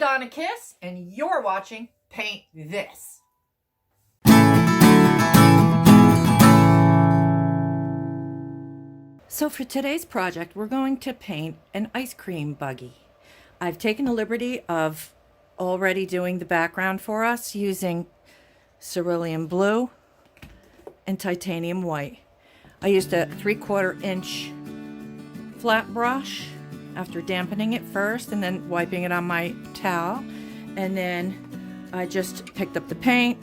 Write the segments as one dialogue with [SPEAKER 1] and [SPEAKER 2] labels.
[SPEAKER 1] Donna Kisz, and you're watching Paint This.
[SPEAKER 2] So for today's project, we're going to paint an ice cream buggy. I've taken the liberty of already doing the background for us using Cerulean Blue and Titanium White. I used a 3/4 inch flat brush after dampening it first and then wiping it on my towel. And then I just picked up the paint.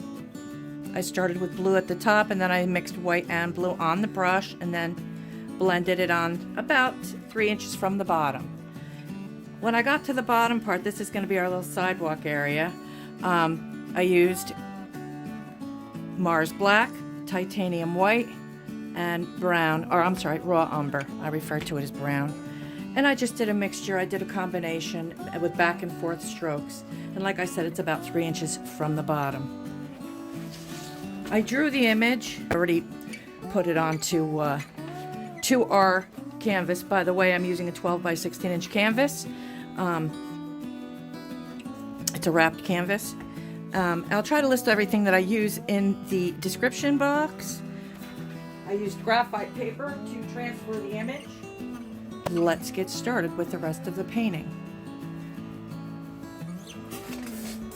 [SPEAKER 2] I started with blue at the top and then I mixed white and blue on the brush and then blended it on about 3 inches from the bottom. When I got to the bottom part, this is going to be our little sidewalk area, I used Mars Black, Titanium White, and brown, or I'm sorry, Raw Umber. I refer to it as brown. And I just did a mixture. I did a combination with back and forth strokes. And like I said, it's about 3 inches from the bottom. I drew the image. I already put it onto to our canvas. By the way, I'm using a 12 by 16 inch canvas. It's a wrapped canvas. I'll try to list everything that I use in the description box. I used graphite paper to transfer the image. Let's get started with the rest of the painting.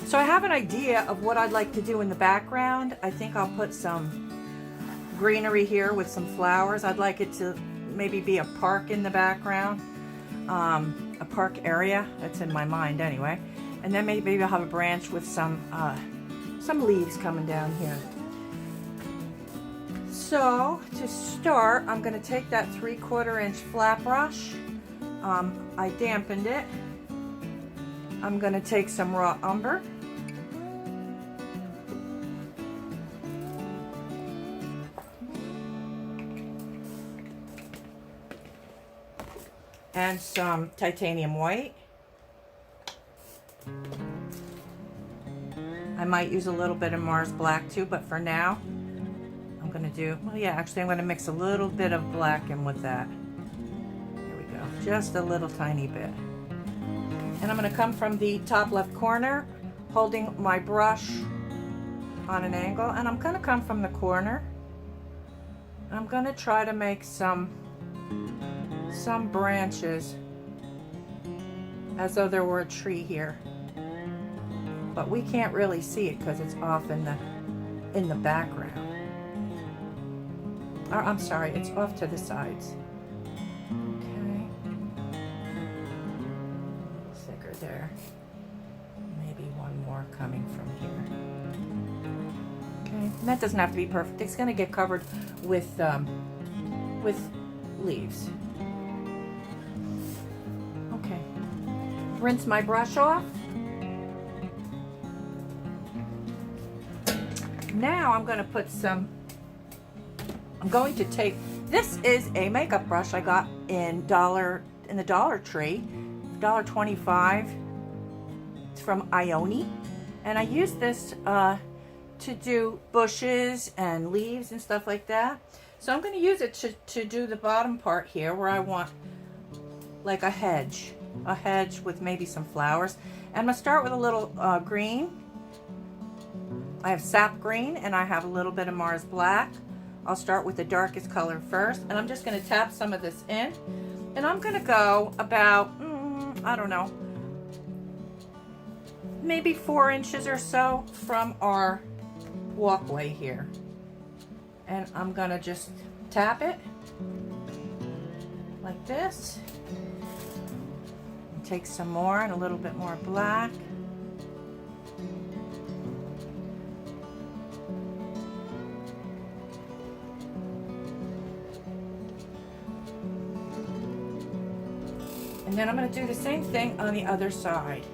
[SPEAKER 2] So I have an idea of what I'd like to do in the background. I think I'll put some greenery here with some flowers. I'd like it to maybe be a park in the background, a park area. That's in my mind anyway. And then maybe I'll have a branch with some leaves coming down here. So to start, I'm going to take that 3/4 inch flat brush. I dampened it. I'm going to take some Raw Umber. And some Titanium White. I might use a little bit of Mars Black too, but for now, I'm going to do, well, yeah, actually I'm going to mix a little bit of black in with that. There we go, just a little tiny bit. And I'm going to come from the top left corner, holding my brush on an angle, and I'm going to come from the corner. I'm going to try to make some branches as though there were a tree here, but we can't really see it because it's off in the background. Or, I'm sorry, it's off to the sides. Okay, thicker there. Maybe one more coming from here. Okay, and that doesn't have to be perfect. It's going to get covered with leaves. Okay, rinse my brush off. Now I'm going to put some, I'm going to take, this is a makeup brush I got in the Dollar Tree, $1.25. It's from Ione, and I use this to do bushes and leaves and stuff like that. So I'm going to use it to do the bottom part here where I want like a hedge with maybe some flowers. And I'm going to start with a little green. I have Sap Green and I have a little bit of Mars Black. I'll start with the darkest color first, and I'm just going to tap some of this in. And I'm going to go about, I don't know, maybe 4 inches or so from our walkway here. And I'm going to just tap it like this. And take some more and a little bit more black. And then I'm going to do the same thing on the other side.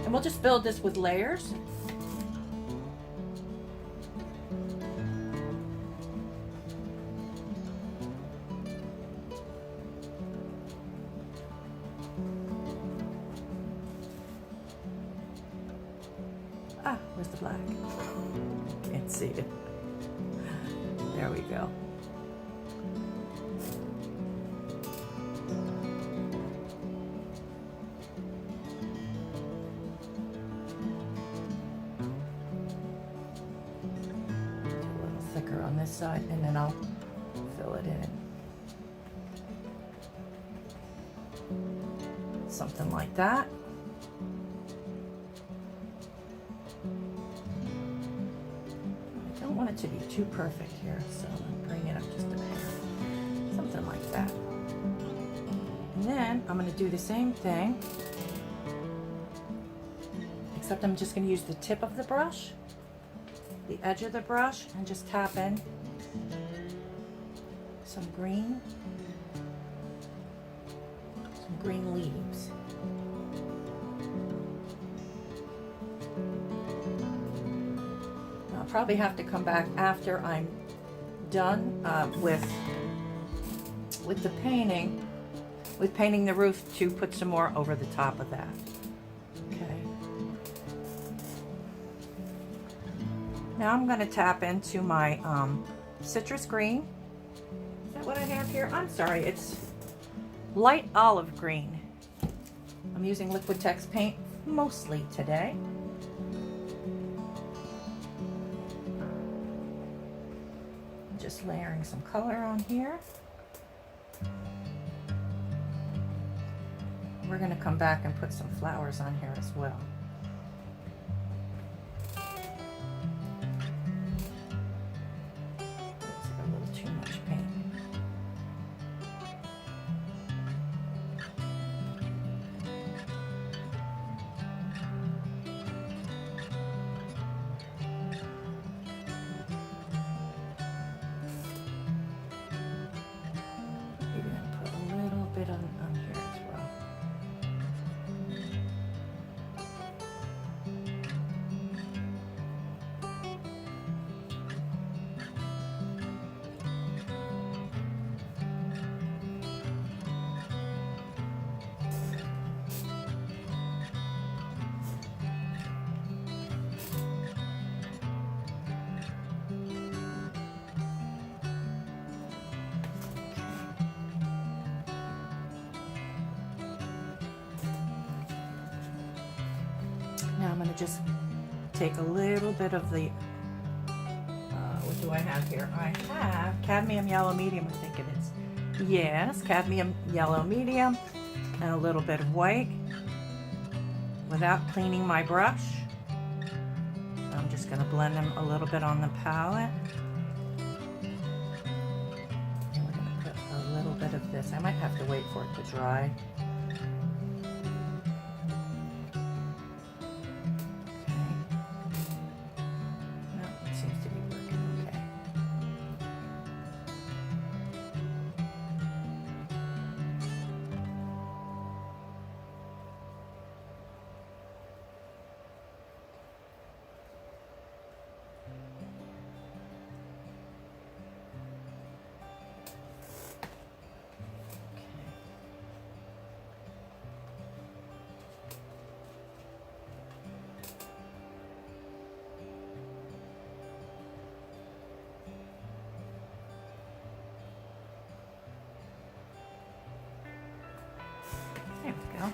[SPEAKER 2] And we'll just build this with layers. Ah, where's the black? Can't see it. There we go. side, and then I'll fill it in. Something like that. I don't want it to be too perfect here, so I'm bring it up just a hair. Something like that. And then I'm going to do the same thing, except I'm just going to use the tip of the brush, the edge of the brush, and just tap in some green leaves. I'll probably have to come back after I'm done with the painting, with painting the roof, to put some more over the top of that. Okay. Now I'm going to tap into my citrus green. Is that what I have here? I'm sorry, it's light olive green. I'm using Liquitex paint mostly today. Just layering some color on here. We're going to come back and put some flowers on here as well. Looks like a little too much paint. Maybe I'm going to put a little bit on here as well. Now I'm going to just take a little bit of the, what do I have here? I have cadmium yellow medium, I think it is. Yes, cadmium yellow medium, and a little bit of white without cleaning my brush. I'm just going to blend them a little bit on the palette. And we're going to put a little bit of this. I might have to wait for it to dry. There we go. A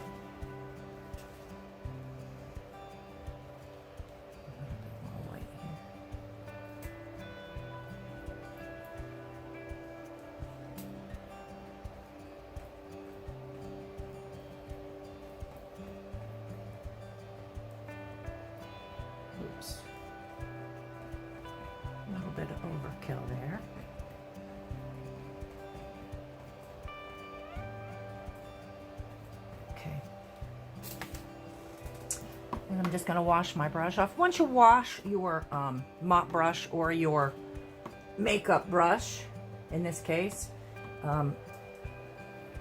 [SPEAKER 2] little bit more white here. Oops. A little bit of overkill there. And I'm just going to wash my brush off. Once you wash your mop brush or your makeup brush, in this case,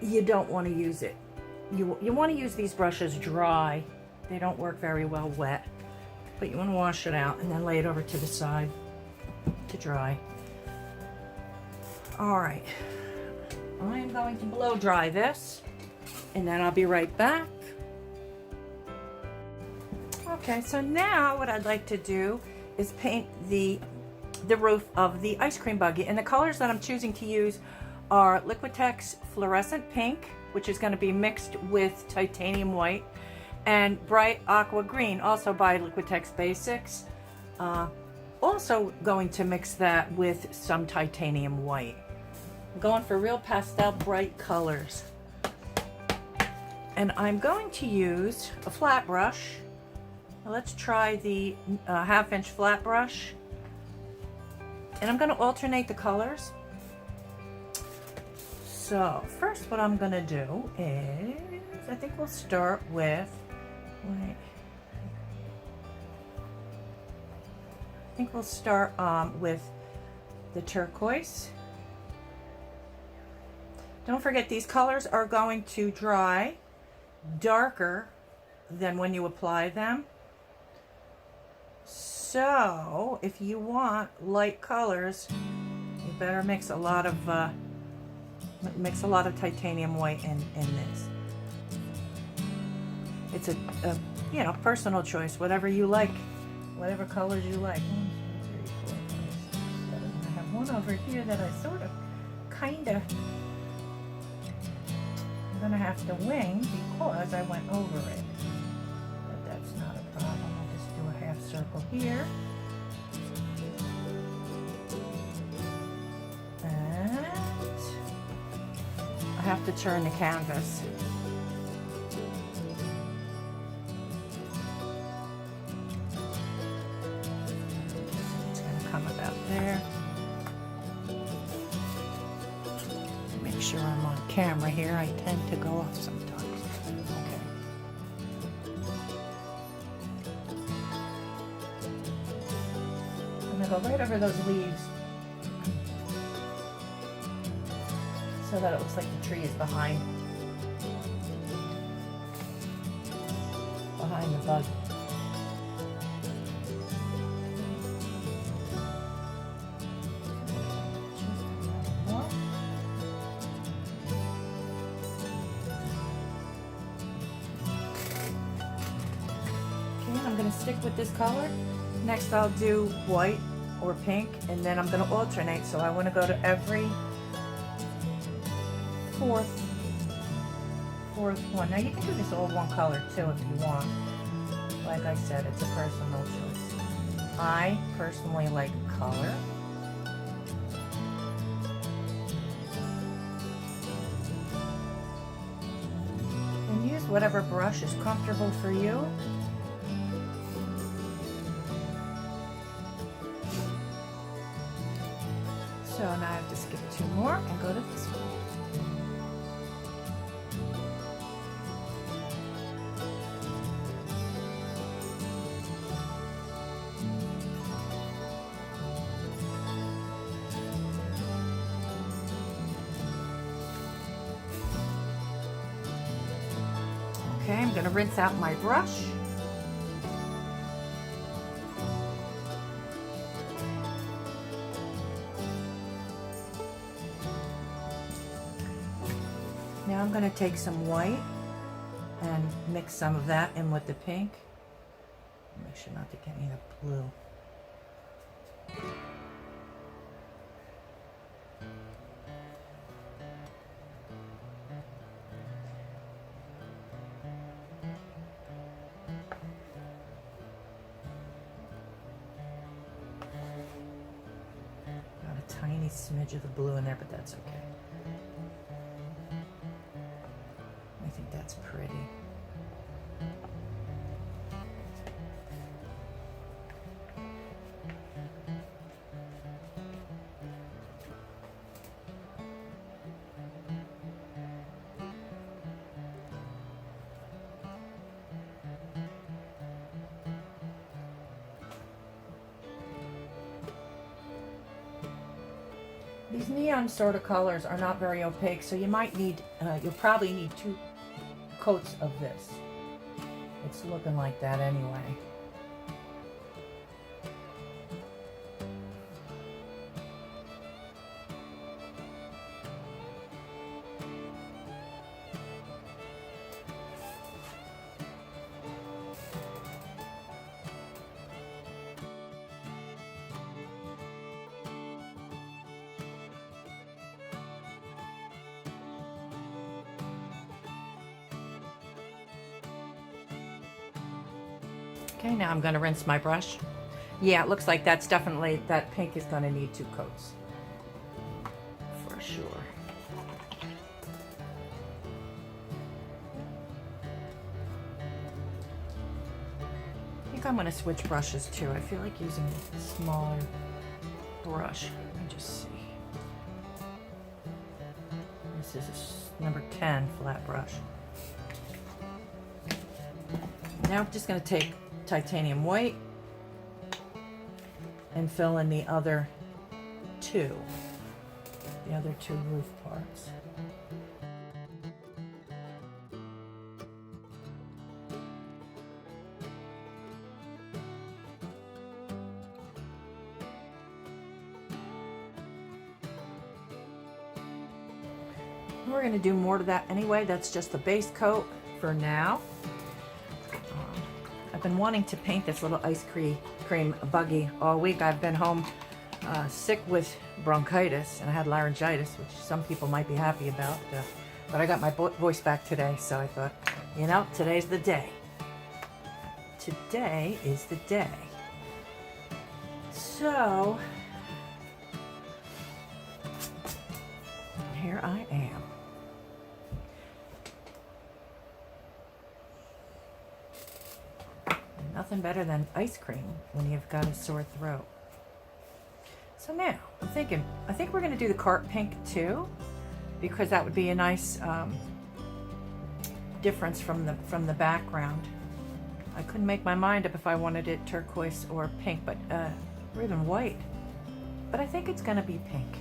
[SPEAKER 2] you don't want to use it. You want to use these brushes dry. They don't work very well wet. But you want to wash it out and then lay it over to the side to dry. All right. I am going to blow dry this, and then I'll be right back. Okay, so now what I'd like to do is paint the roof of the ice cream buggy. And the colors that I'm choosing to use are Liquitex Fluorescent Pink, which is going to be mixed with titanium white, and bright aqua green, also by Liquitex Basics. also going to mix that with some titanium white. I'm going for real pastel bright colors. And I'm going to use a flat brush. Now let's try the 1/2 inch flat brush. And I'm going to alternate the colors. So first what I'm going to do is, I think we'll start with, with the turquoise. Don't forget, these colors are going to dry darker than when you apply them. So if you want light colors, you better mix a lot of titanium white in this. It's a you know, personal choice, whatever you like, whatever colors you like. 1, 2, 3, 4, 5, 6, 7. I have one over here that I sort of, kinda, I'm gonna have to wing because I went over it. But that's not a problem. I'll just do a half circle here. And I have to turn the canvas. It's gonna come about there. Make sure I'm on camera here. I tend to go off sometimes. Okay. I'm gonna go right over those leaves so that it looks like the tree is behind the bug. Stick with this color. Next I'll do white or pink, and then I'm going to alternate, so I want to go to every fourth one. Now you can do this all one color too if you want. Like I said, it's a personal choice. I personally like color. And use whatever brush is comfortable for you. So now I have to skip 2 more and go to this one. Okay, I'm going to rinse out my brush. Now I'm going to take some white and mix some of that in with the pink. Make sure not to get me the blue. Got a tiny smidge of the blue in there, but that's okay. I think that's pretty. These neon sort of colors are not very opaque, so you might need, you'll probably need 2 coats of this. It's looking like that anyway. Okay, now I'm going to rinse my brush. Yeah, it looks like that's definitely, that pink is going to need 2 coats. For sure. I think I'm going to switch brushes too. I feel like using a smaller brush. Let me just see. This is a number 10 flat brush. Now I'm just going to take titanium white and fill in the other 2 roof parts. We're going to do more to that anyway. That's just the base coat for now. I've been wanting to paint this little ice cream buggy all week. I've been home sick with bronchitis, and I had laryngitis, which some people might be happy about. But I got my voice back today, so I thought, you know, today's the day. Today is the day. So, here I am. Nothing better than ice cream when you've got a sore throat. So now, I think we're gonna do the cart pink too, because that would be a nice difference from the background. I couldn't make my mind up if I wanted it turquoise or pink, but or even white. But I think it's gonna be pink.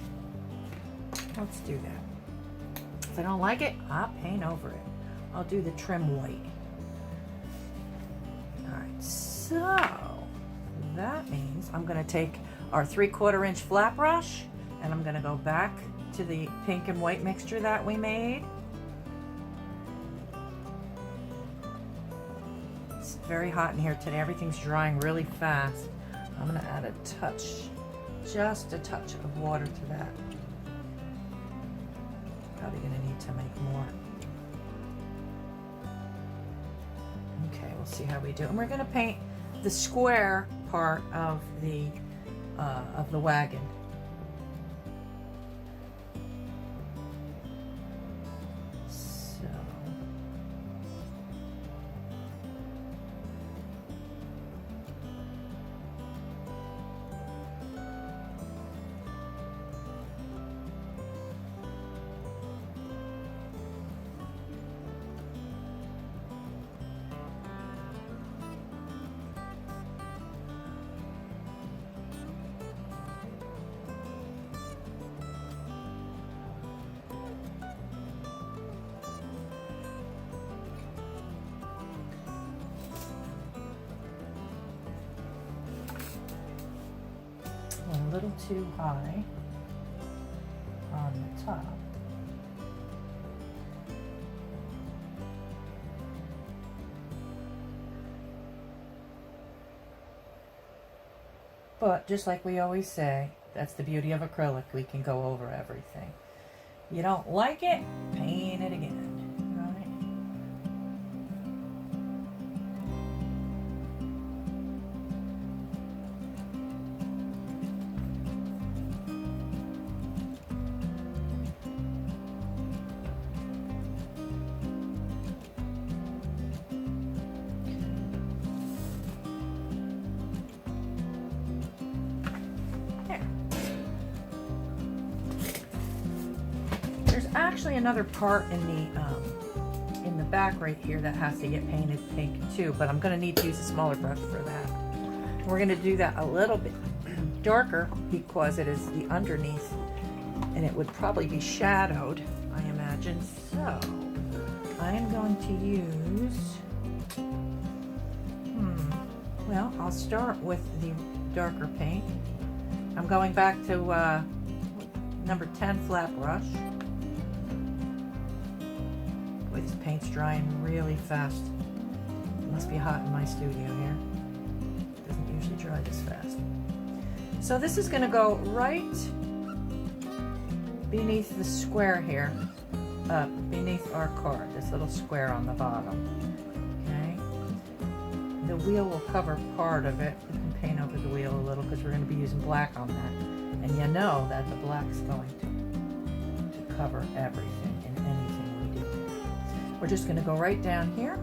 [SPEAKER 2] Let's do that. If I don't like it, I'll paint over it. I'll do the trim white. So that means I'm going to take our 3/4 inch flat brush and I'm going to go back to the pink and white mixture that we made. It's very hot in here today. Everything's drying really fast. I'm going to add a touch, just a touch of water to that. Probably going to need to make more. Okay, we'll see how we do. And we're going to paint the square part of the wagon. So a little too high on the top. But just like we always say, that's the beauty of acrylic. We can go over everything. You don't like it? Paint it again. Actually another part in the back right here that has to get painted pink too, but I'm going to need to use a smaller brush for that. We're going to do that a little bit darker because it is the underneath and it would probably be shadowed, I imagine. So I'm going to use, well, I'll start with the darker paint. I'm going back to number 10 flat brush. Boy, this paint's drying really fast. It must be hot in my studio here. It doesn't usually dry this fast. So this is going to go right beneath the square here, beneath our card, this little square on the bottom. Okay. The wheel will cover part of it. We can paint over the wheel a little because we're going to be using black on that. And you know that the black's going to cover everything in anything we do. We're just going to go right down here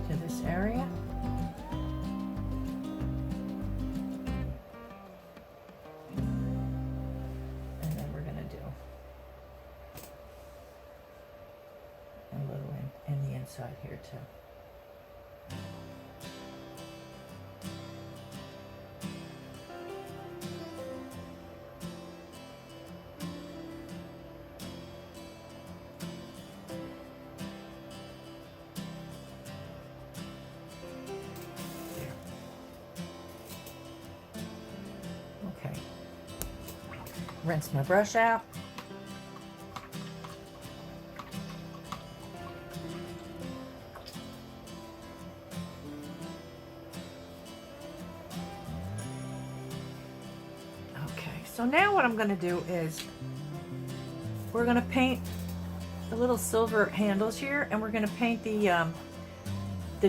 [SPEAKER 2] to this area. And then we're going to do a little in the inside here too. Rinse my brush out. Okay, so now what I'm going to do is we're going to paint the little silver handles here, and we're going to paint the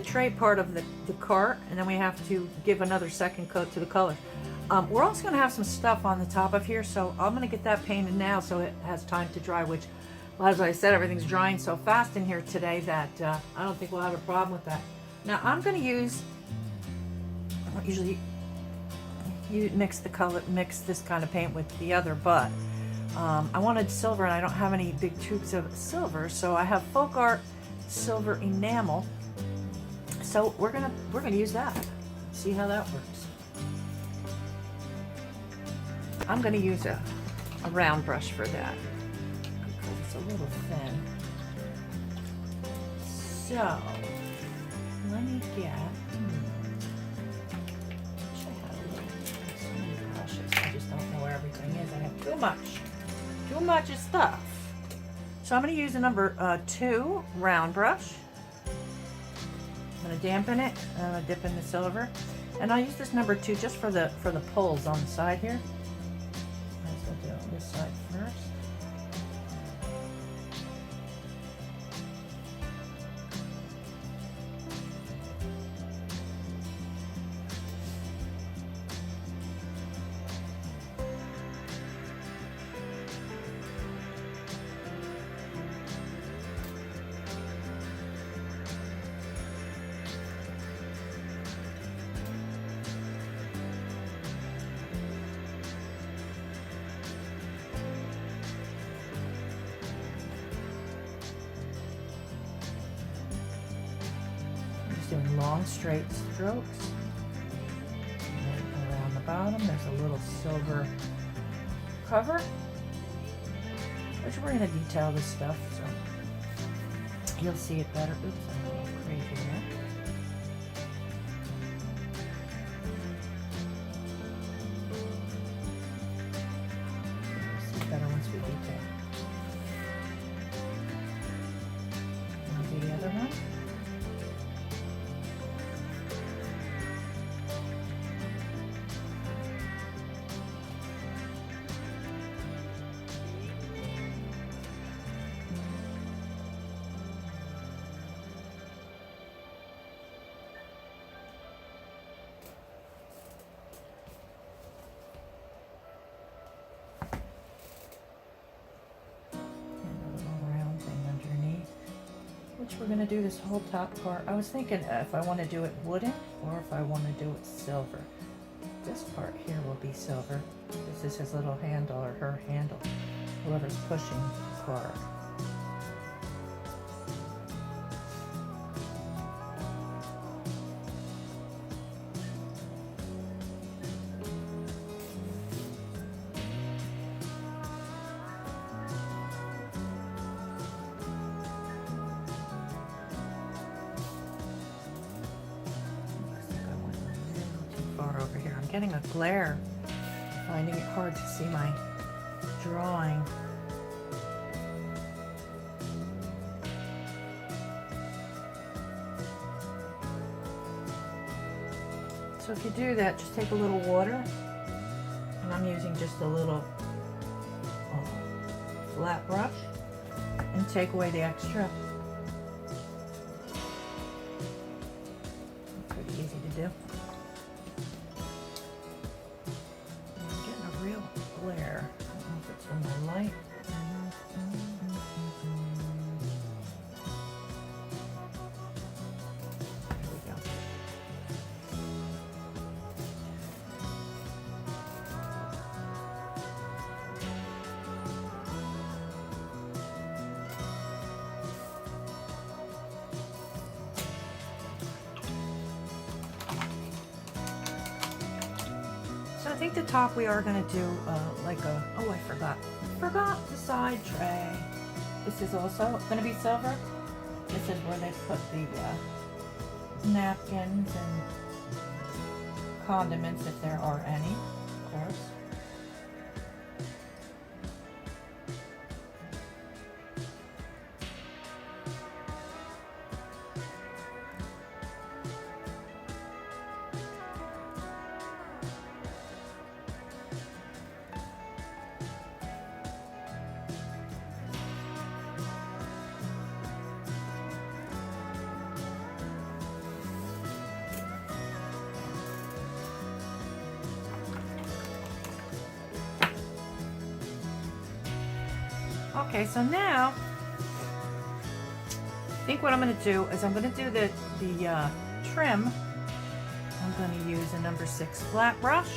[SPEAKER 2] tray part of the cart, and then we have to give another second coat to the color. We're also going to have some stuff on the top of here, so I'm going to get that painted now so it has time to dry, which, as I said, everything's drying so fast in here today that I don't think we'll have a problem with that. Now I'm going to use, I don't usually mix this kind of paint with the other, but I wanted silver and I don't have any big tubes of silver, so I have Folk Art silver enamel. So we're gonna use that. See how that works. I'm going to use a round brush for that because it's a little thin. So let me get. Wish I had so many brushes. I just don't know where everything is. I have too much stuff. So I'm going to use a number 2 round brush. I'm going to dampen it. I'm going to dip in the silver, and I'll use this number 2 just for the pulls on the side here. This side first. Doing long straight strokes. And around the bottom there's a little silver cover, which we're going to detail this stuff so you'll see it better. Oops, I'm a little crazy there. You'll see it better once we detail. And do the other one. We're going to do this whole top part. I was thinking if I want to do it wooden or if I want to do it silver. This part here will be silver. This is his little handle or her handle, whoever's pushing the cart. Over here. I'm getting a glare, finding it hard to see my drawing. So if you do that, just take a little water, and I'm using just a little flat brush, and take away the extra. Pretty easy to do. spots from the light. There we go. So I think the top we are going to do like a, oh, I forgot the side tray. This is also going to be silver. This is where they put the napkins and condiments, if there are any, of course. Okay, so now I think what I'm going to do is I'm going to do the trim. I'm going to use a number 6 flat brush.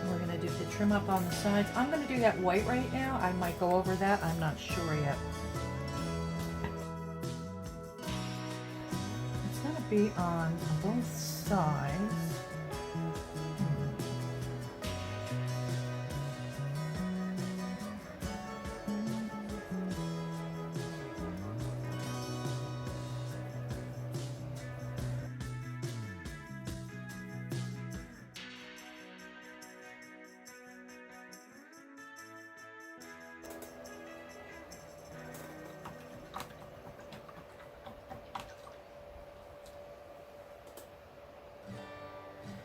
[SPEAKER 2] And we're going to do the trim up on the sides. I'm going to do that white right now. I might go over that. I'm not sure yet. It's going to be on both sides.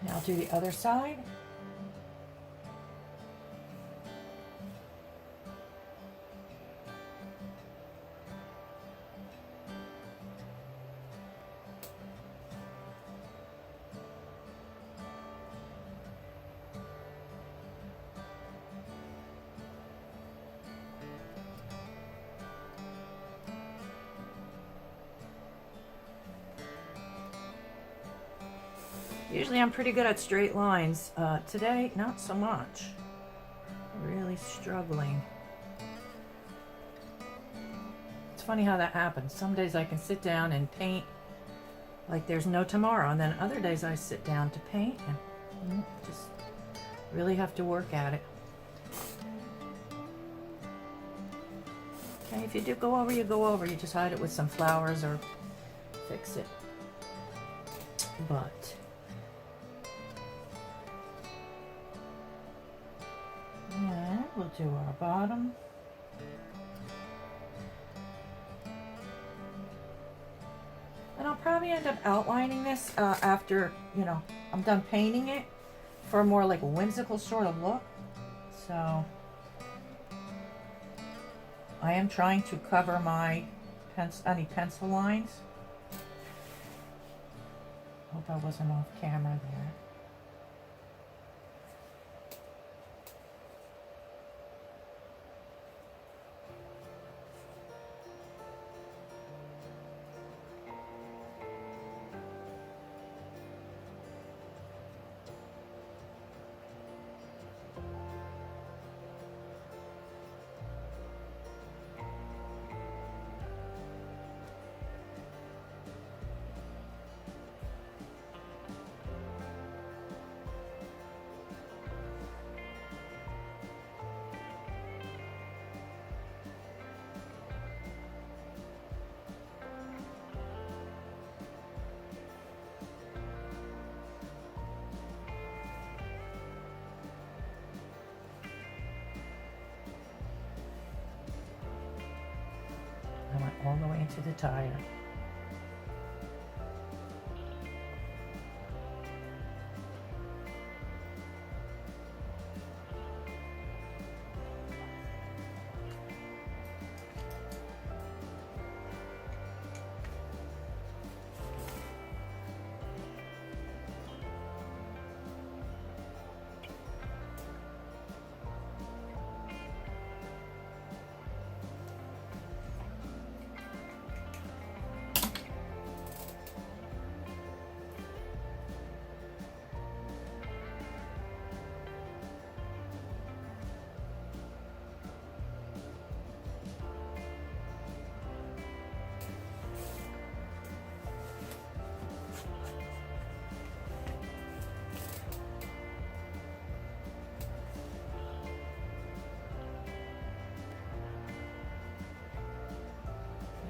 [SPEAKER 2] Now I'll do the other side. Usually I'm pretty good at straight lines. Today, not so much. Really struggling. It's funny how that happens. Some days I can sit down and paint like there's no tomorrow, and then other days I sit down to paint and just really have to work at it. Okay, if you do go over, you go over. You just hide it with some flowers or fix it. But and we'll do our bottom. And I'll probably end up outlining this after, you know, I'm done painting it for a more like a whimsical sort of look. So I am trying to cover my any pencil lines. Hope I wasn't off camera there. I went all the way into the tire.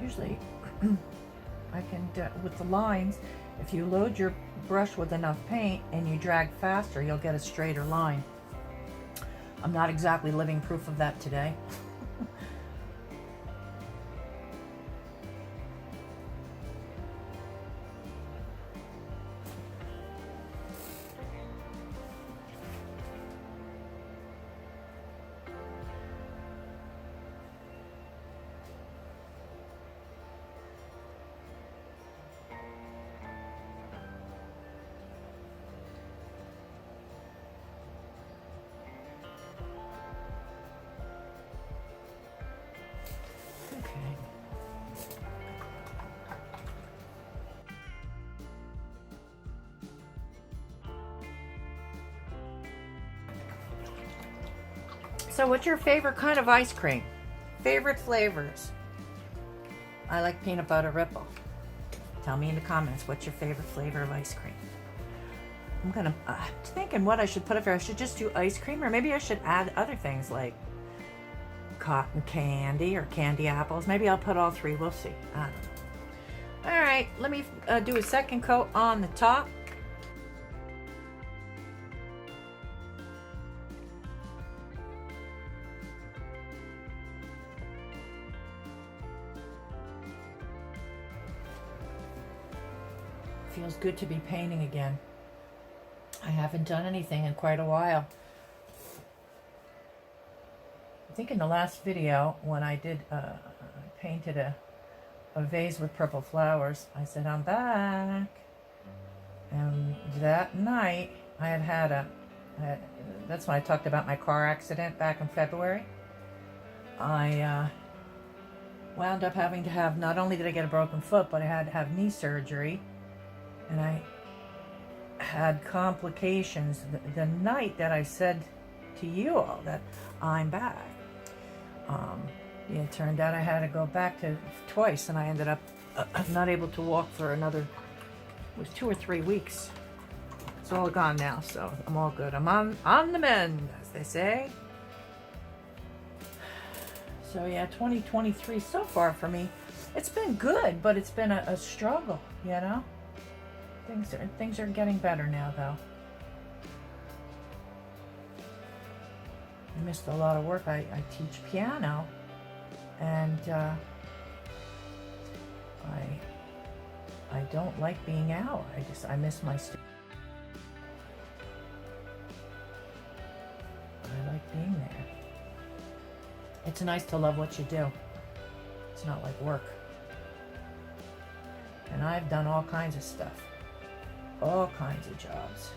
[SPEAKER 2] usually I can, with the lines, if you load your brush with enough paint and you drag faster, you'll get a straighter line. I'm not exactly living proof of that today. So what's your favorite kind of ice cream? Favorite flavors? I like peanut butter ripple. Tell me in the comments, what's your favorite flavor of ice cream? I'm thinking what I should put up here. I should just do ice cream, or maybe I should add other things like cotton candy or candy apples. Maybe I'll put all three. We'll see. I don't know. All right, let me do a second coat on the top. Feels good to be painting again. I haven't done anything in quite a while. I think in the last video when I did, I painted a vase with purple flowers, I said, I'm back. And that night, that's when I talked about my car accident back in February. I wound up having to have, not only did I get a broken foot, but I had to have knee surgery. And I had complications the night that I said to you all that I'm back. It turned out I had to go back to twice, and I ended up not able to walk for another, it was 2 or 3 weeks. It's all gone now, so I'm all good. I'm on the mend, as they say. So yeah, 2023 so far for me, it's been good, but it's been a struggle, you know? Things are getting better now, though. I missed a lot of work. I teach piano, and I don't like being out. I miss my students. I like being there. It's nice to love what you do. It's not like work. And I've done all kinds of stuff. All kinds of jobs.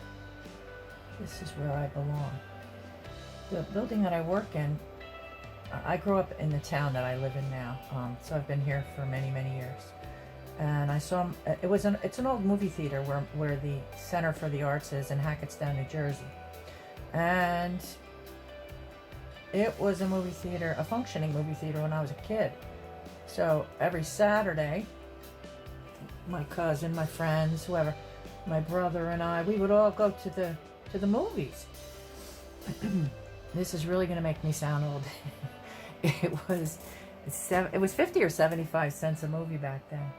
[SPEAKER 2] This is where I belong. The building that I work in, I grew up in the town that I live in now, so I've been here for many, many years. And I saw, it's an old movie theater where the Center for the Arts is in Hackettstown, New Jersey. And it was a movie theater, a functioning movie theater when I was a kid. So every Saturday, my cousin, my friends, whoever, my brother and I, we would all go to the movies. This is really going to make me sound old. It was 50 or 75 cents a movie back then.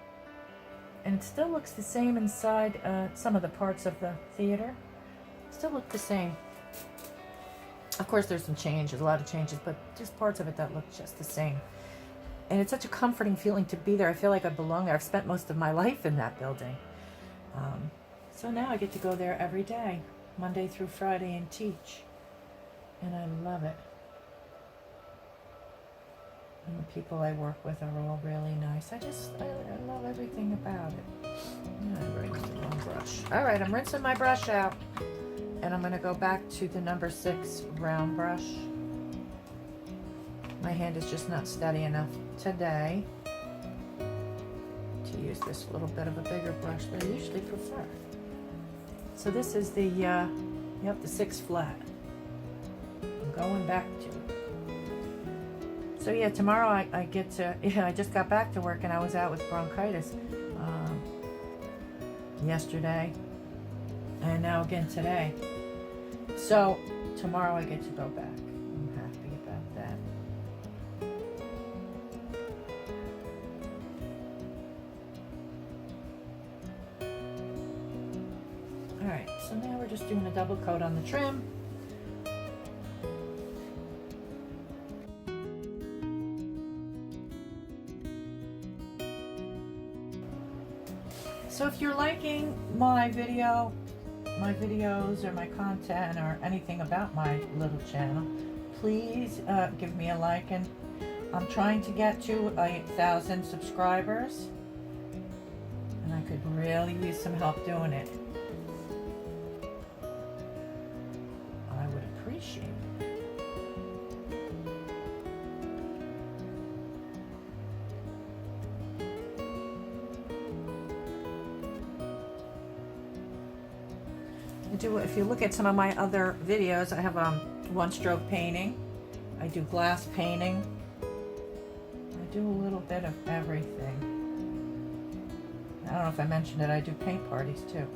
[SPEAKER 2] And it still looks the same inside some of the parts of the theater. Still look the same. Of course, there's some changes, a lot of changes, but just parts of it that look just the same. And it's such a comforting feeling to be there. I feel like I belong there. I've spent most of my life in that building. So now I get to go there every day, Monday through Friday, and teach. And I love it. And the people I work with are all really nice. I love everything about it. I rinsed the wrong brush. All right, I'm rinsing my brush out. And I'm going to go back to the number 6 round brush. My hand is just not steady enough today to use this little bit of a bigger brush that I usually prefer. So this is the 6 flat. I'm going back to it. So yeah, tomorrow I get to, I just got back to work and I was out with bronchitis yesterday and now again today. So tomorrow I get to go back. I'm happy about that. Alright, so now we're just doing a double coat on the trim. So if you're liking my videos or my content or anything about my little channel, please give me a like, and I'm trying to get to 1,000 subscribers, and I could really use some help doing it. I would appreciate it. If you look at some of my other videos, I have one-stroke painting. I do glass painting. I do a little bit of everything. I don't know if I mentioned it, I do paint parties too.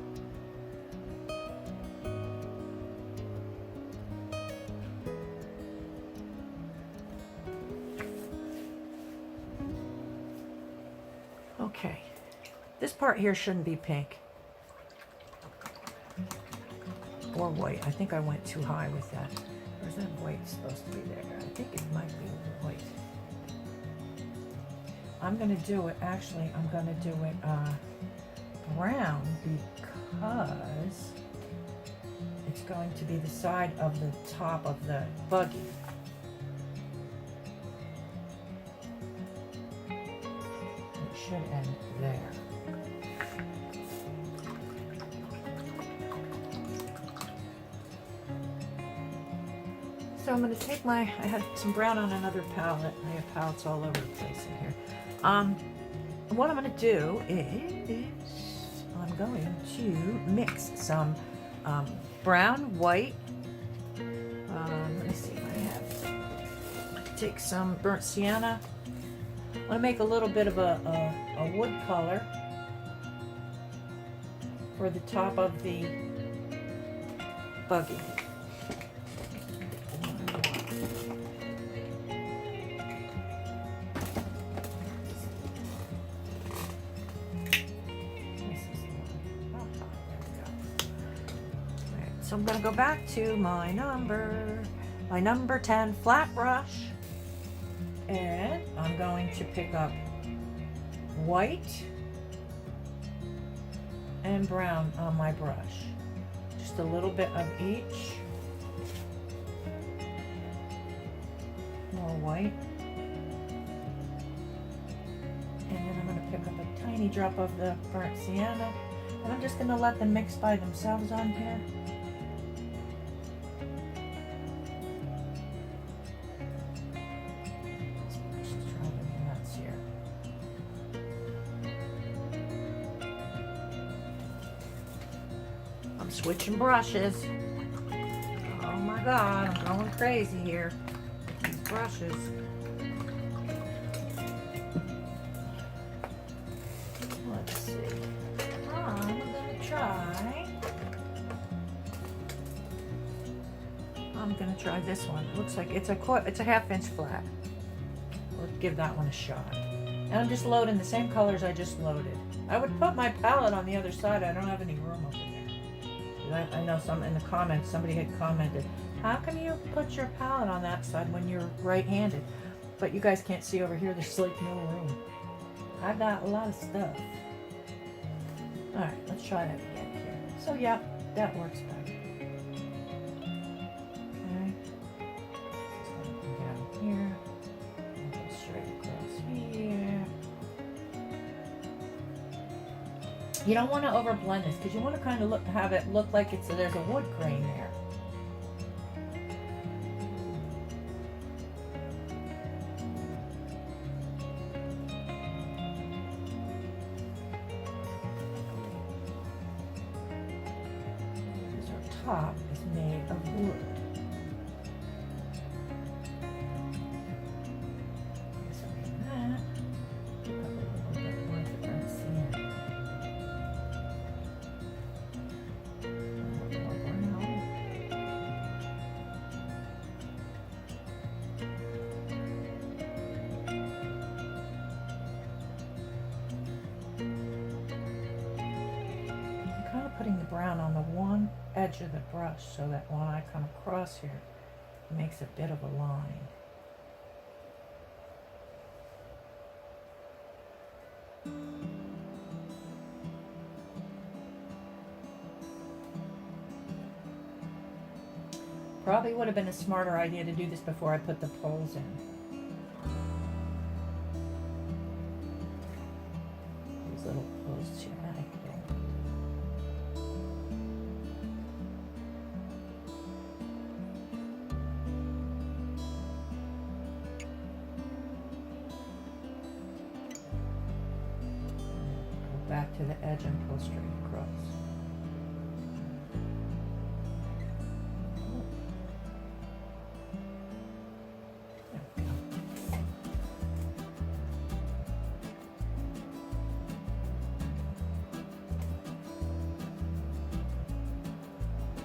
[SPEAKER 2] Okay, this part here shouldn't be pink. Or white. I think I went too high with that. Or is that white supposed to be there? I think it might be white. I'm going to do it, actually, I'm going to do it brown because it's going to be the side of the top of the buggy. It should end there. So I'm going to take I had some brown on another palette. I have palettes all over the place in here. What I'm going to do is I'm going to mix some brown, white. Let me see if I have. Take some burnt sienna. I want to make a little bit of a wood color for the top of the buggy. So I'm going to go back to my number 10 flat brush, and I'm going to pick up white and brown on my brush. Just a little bit of each. More white. And then I'm going to pick up a tiny drop of the burnt sienna, and I'm just going to let them mix by themselves on here. Switching brushes. Oh my God, I'm going crazy here. These brushes. Let's see. I'm gonna try this one. It looks like it's a 1/2 inch flat. We'll give that one a shot. And I'm just loading the same colors I just loaded. I would put my palette on the other side. I don't have any room over there. I know some in the comments, somebody had commented, how come you put your palette on that side when you're right-handed? But you guys can't see over here, there's like no room. I got a lot of stuff. Alright, let's try that again here. So yeah, that works better. Okay. Just gonna come down here. And go straight across here. You don't want to overblend this because you want to kind of have it look like there's a wood grain there. Because our top is made of wood. Putting the brown on the one edge of the brush so that when I come across here, it makes a bit of a line. Probably would have been a smarter idea to do this before I put the poles in. These little posts here. Go back to the edge and pull straight across.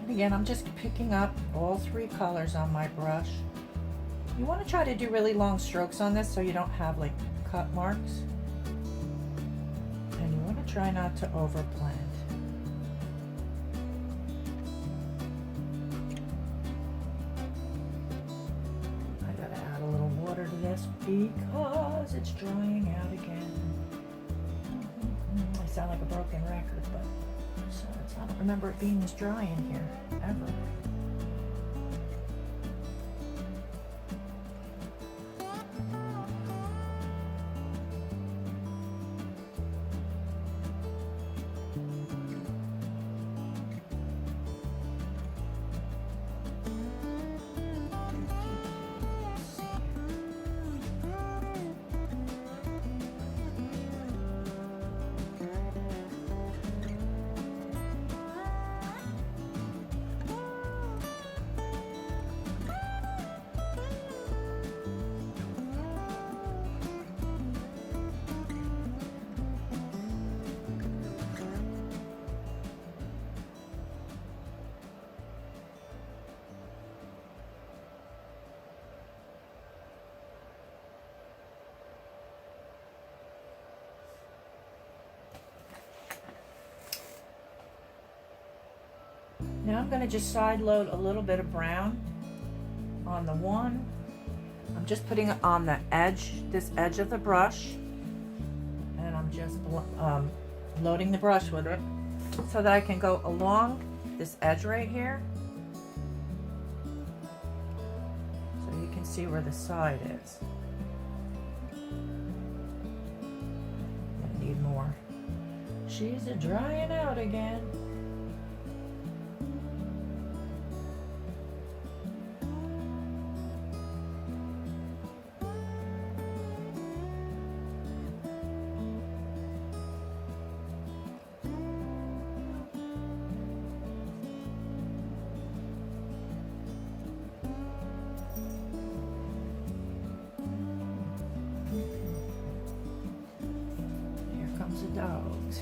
[SPEAKER 2] Again, I'm just picking up all three colors on my brush. You want to try to do really long strokes on this so you don't have like cut marks. And you want to try not to overblend. I gotta add a little water to this because it's drying out again. I sound like a broken record, but I don't remember it being this dry in here, ever. Now I'm going to just side load a little bit of brown on the one. I'm just putting it on the edge, this edge of the brush, and I'm just loading the brush with it so that I can go along this edge right here so you can see where the side is. I need more. She's a drying out again. Dogs.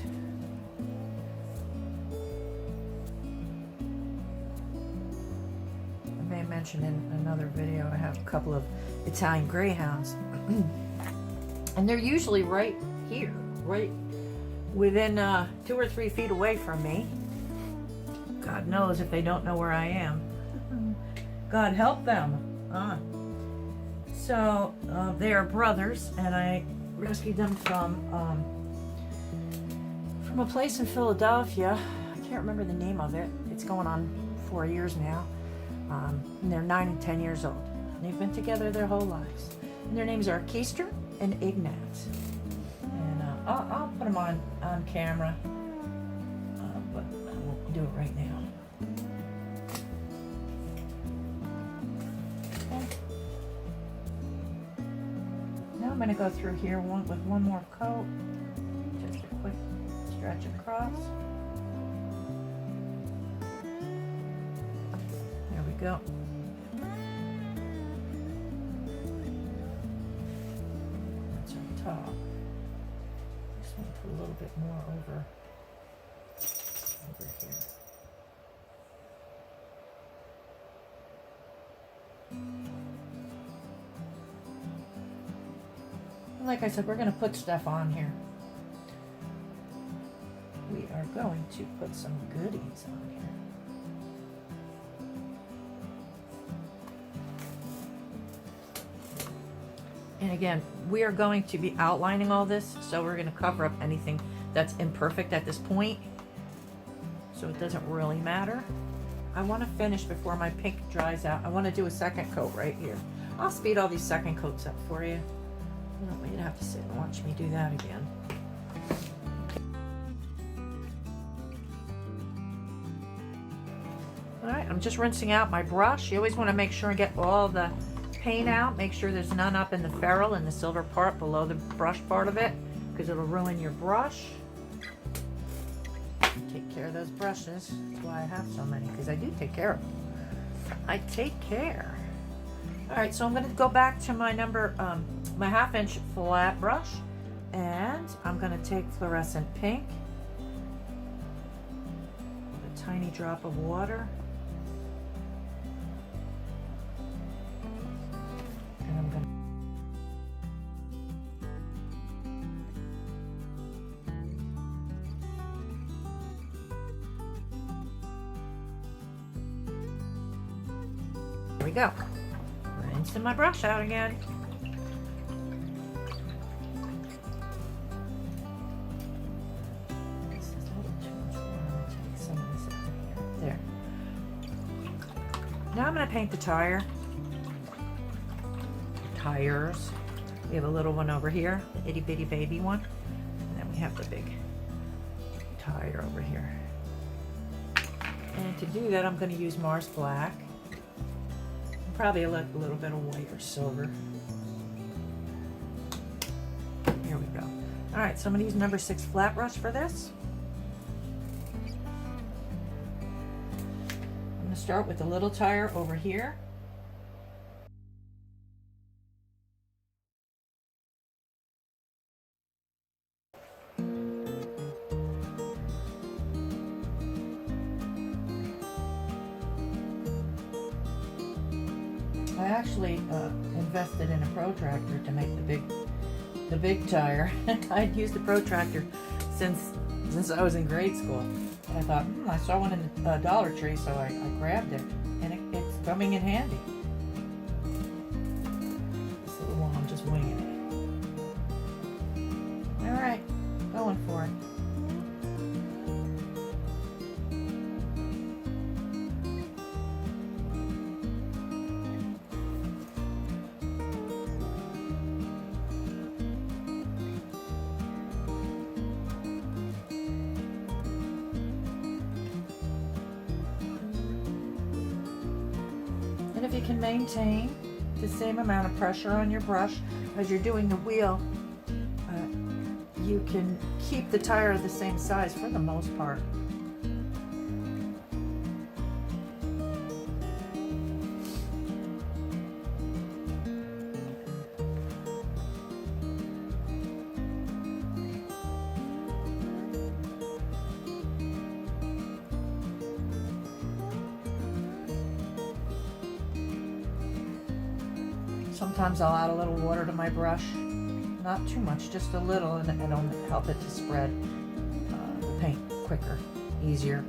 [SPEAKER 2] I may mention in another video I have a couple of Italian greyhounds and they're usually right here, right within 2 or 3 feet away from me. God knows if they don't know where I am. God help them. So they are brothers, and I rescued them from a place in Philadelphia. I can't remember the name of it. It's going on 4 years now. And they're 9 and 10 years old. And they've been together their whole lives. And their names are Kisz and Ignaz. And I'll put them on camera, but I won't do it right now. Okay. Now I'm going to go through here with one more coat. Just a quick stretch across. There we go. That's on top. Just want to put a little bit more over here. And like I said, we're going to put stuff on here. We are going to put some goodies on here. And again, we are going to be outlining all this, so we're going to cover up anything that's imperfect at this point. So it doesn't really matter. I want to finish before my pink dries out. I want to do a second coat right here. I'll speed all these second coats up for you. You don't want you to have to sit and watch me do that again. All right, I'm just rinsing out my brush. You always want to make sure and get all the paint out. Make sure there's none up in the ferrule and the silver part below the brush part of it, because it'll ruin your brush. Take care of those brushes. That's why I have so many, because I do take care of them. I take care. All right, so I'm going to go back to my my 1/2 inch flat brush, and I'm going to take Fluorescent Pink with a tiny drop of water. And I'm going to there we go. Rinsing my brush out again. This is a little too much water. I'm going to take some of this out of here. There. Now I'm going to paint the tire. Tires. We have a little one over here, the itty bitty baby one. And then we have the big tire over here. And to do that, I'm going to use Mars Black. Probably a little bit of white or silver. Here we go. All right, so I'm going to use number 6 flat brush for this. I'm going to start with the little tire over here. I actually invested in a protractor to make the big tire. I'd used the protractor since I was in grade school. And I thought, I saw one in the Dollar Tree, so I grabbed it, and it's coming in handy. This little one, I'm just winging it. All right, going for it. And if you can maintain the same amount of pressure on your brush as you're doing the wheel, you can keep the tire the same size for the most part. Sometimes I'll add a little water to my brush, not too much, just a little, and it'll help it to spread the paint quicker, easier.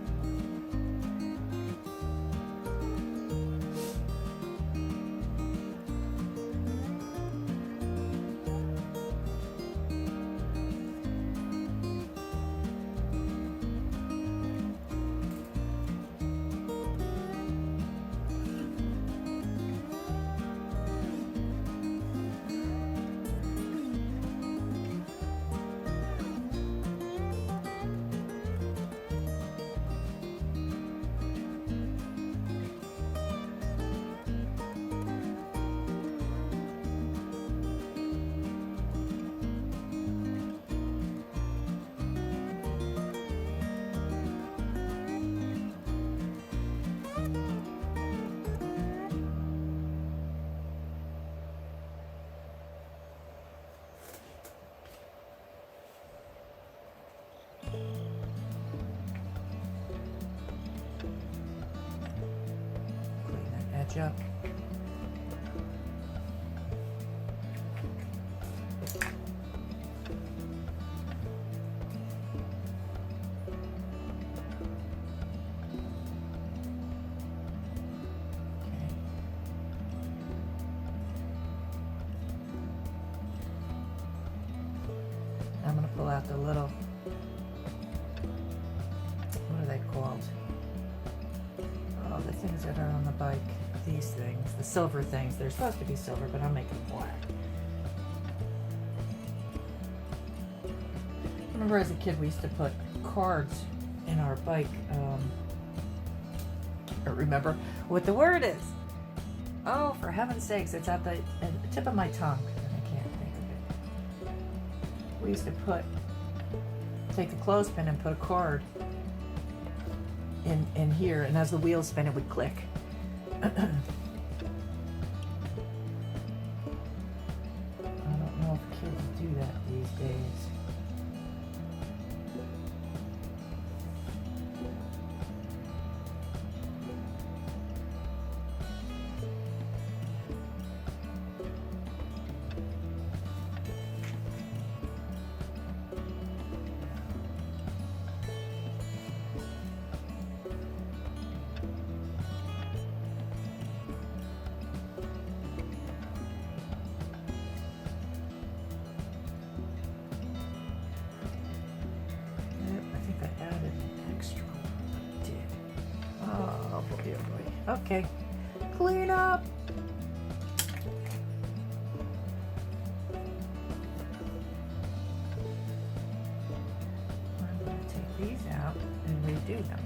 [SPEAKER 2] Up. I'm going to pull out the little, what are they called? Oh, the things that are on the bike. These things, the silver things. They're supposed to be silver, but I'm making black. I remember as a kid we used to put cards in our bike. I don't remember what the word is. Oh, for heaven's sakes, it's at the tip of my tongue, and I can't think of it. We used to take the clothespin and put a card in here, and as the wheels spin, it would click. I don't know if kids do that these days. Okay, clean up. I'm going to take these out and redo them.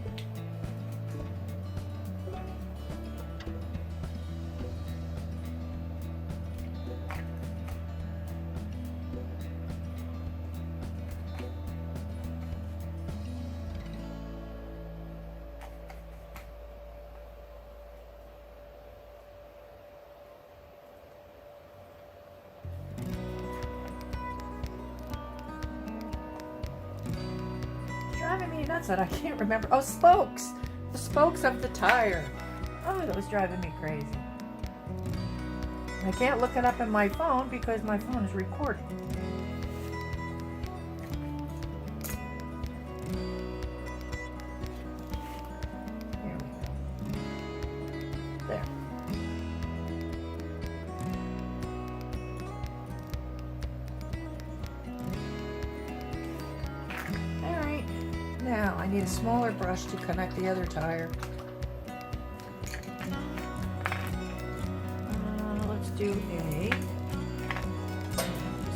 [SPEAKER 2] Driving me nuts that I can't remember. Oh, spokes! The spokes of the tire. Oh, that was driving me crazy. I can't look it up in my phone because my phone is recording. Here we go. There. Now I need a smaller brush to connect the other tire. Let's do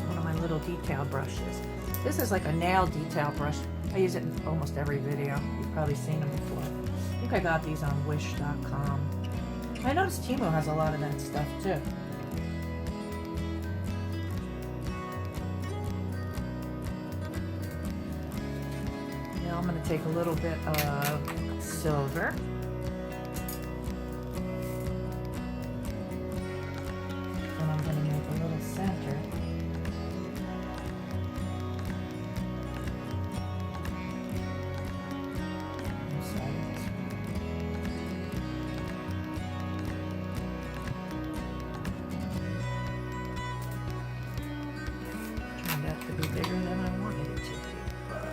[SPEAKER 2] one of my little detail brushes. This is like a nail detail brush. I use it in almost every video. You've probably seen them before. I think I got these on wish.com. I noticed Temu has a lot of that stuff too. I'm going to take a little bit of silver. And I'm going to make a little center. Inside of this. Turned out to be bigger than I wanted it to be, but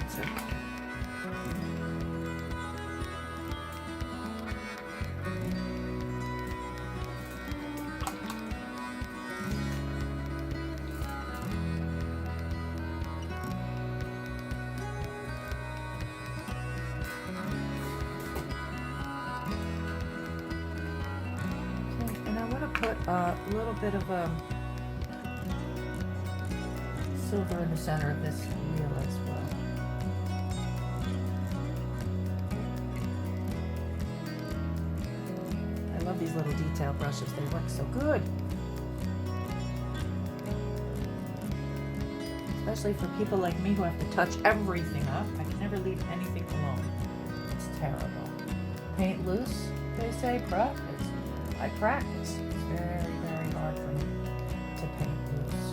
[SPEAKER 2] it's okay. Put a little bit of silver in the center of this wheel as well. I love these little detail brushes. They work so good. Especially for people like me who have to touch everything up. I can never leave anything alone. It's terrible. Paint loose, they say, practice. I practice. It's very, very hard for me to paint loose.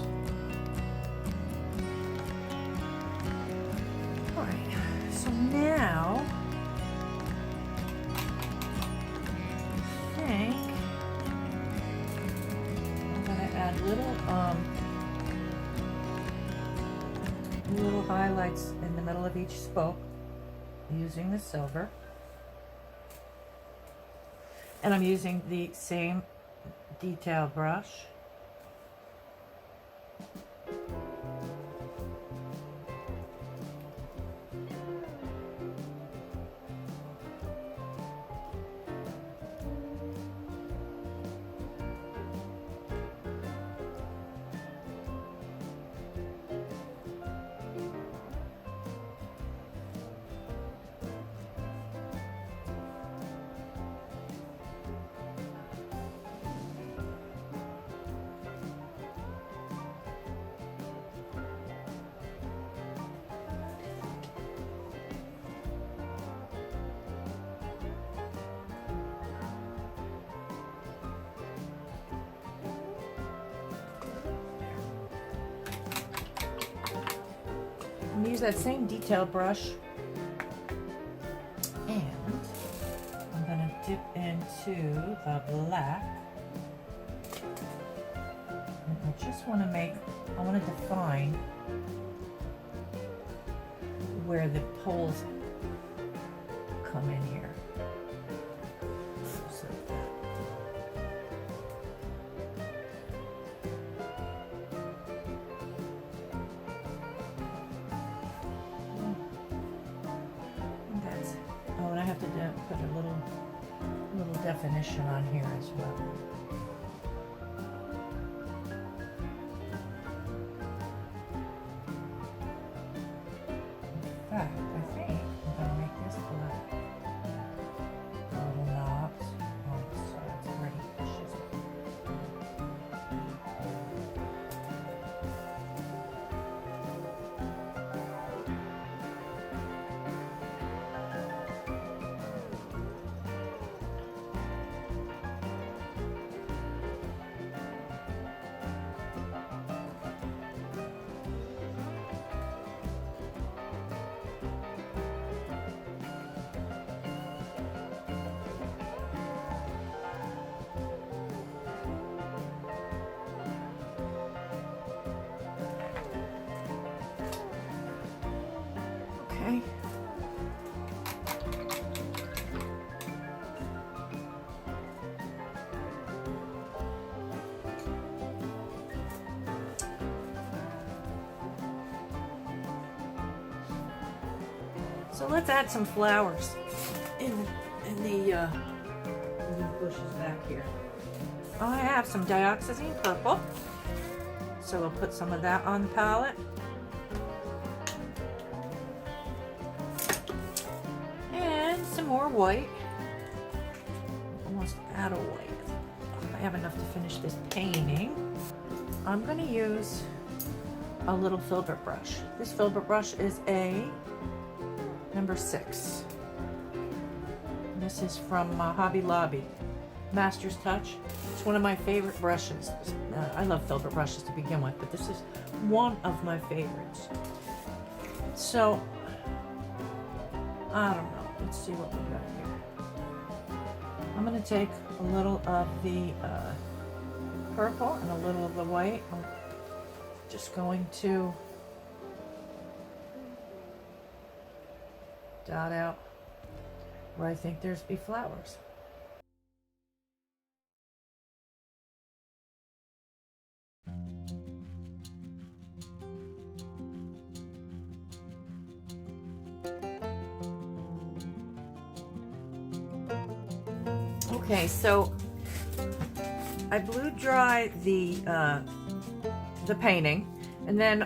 [SPEAKER 2] Alright, so now I think I'm going to add little highlights in the middle of each spoke using the silver. And I'm using the same detail brush. I'm gonna use that same detail brush, and I'm gonna dip into the black. And I just want to define where the poles come in here. Just like that. That's, oh, and I have to put a little definition on here as well. In fact, I think I'm going to make this black. Little knobs on the sides, ready pushes. Okay. So let's add some flowers in the bushes back here. I have some dioxazine purple, so we'll put some of that on the palette. And some more white. Almost out of white. I have enough to finish this painting. I'm going to use a little filbert brush. This filbert brush is a number 6. This is from Hobby Lobby. Master's Touch. It's one of my favorite brushes. I love filbert brushes to begin with, but this is one of my favorites. So, I don't know. Let's see what we got here. I'm going to take a little of the purple and a little of the white. I'm just going to dot out where I think there's be flowers. Okay, so I blew dry the painting, and then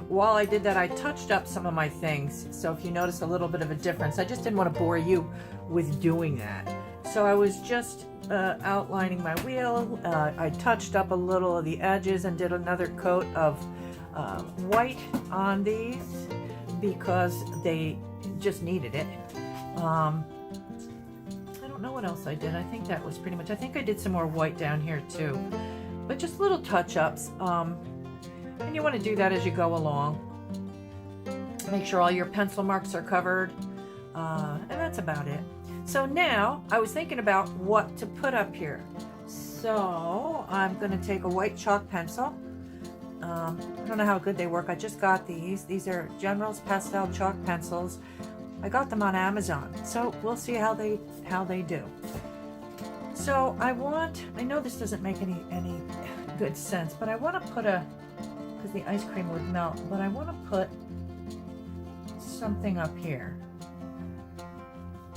[SPEAKER 2] while I did that, I touched up some of my things. So if you notice a little bit of a difference, I just didn't want to bore you with doing that. So I was just outlining my wheel. I touched up a little of the edges and did another coat of white on these because they just needed it. I don't know what else I did. I think that was pretty much. I think I did some more white down here too, but just little touch-ups. And you want to do that as you go along. Make sure all your pencil marks are covered, and that's about it. So now I was thinking about what to put up here. So I'm going to take a white chalk pencil. I don't know how good they work. I just got these. These are General's pastel chalk pencils. I got them on Amazon, so we'll see how they do. So I know this doesn't make any good sense, but I want to put because the ice cream would melt, but I want to put something up here,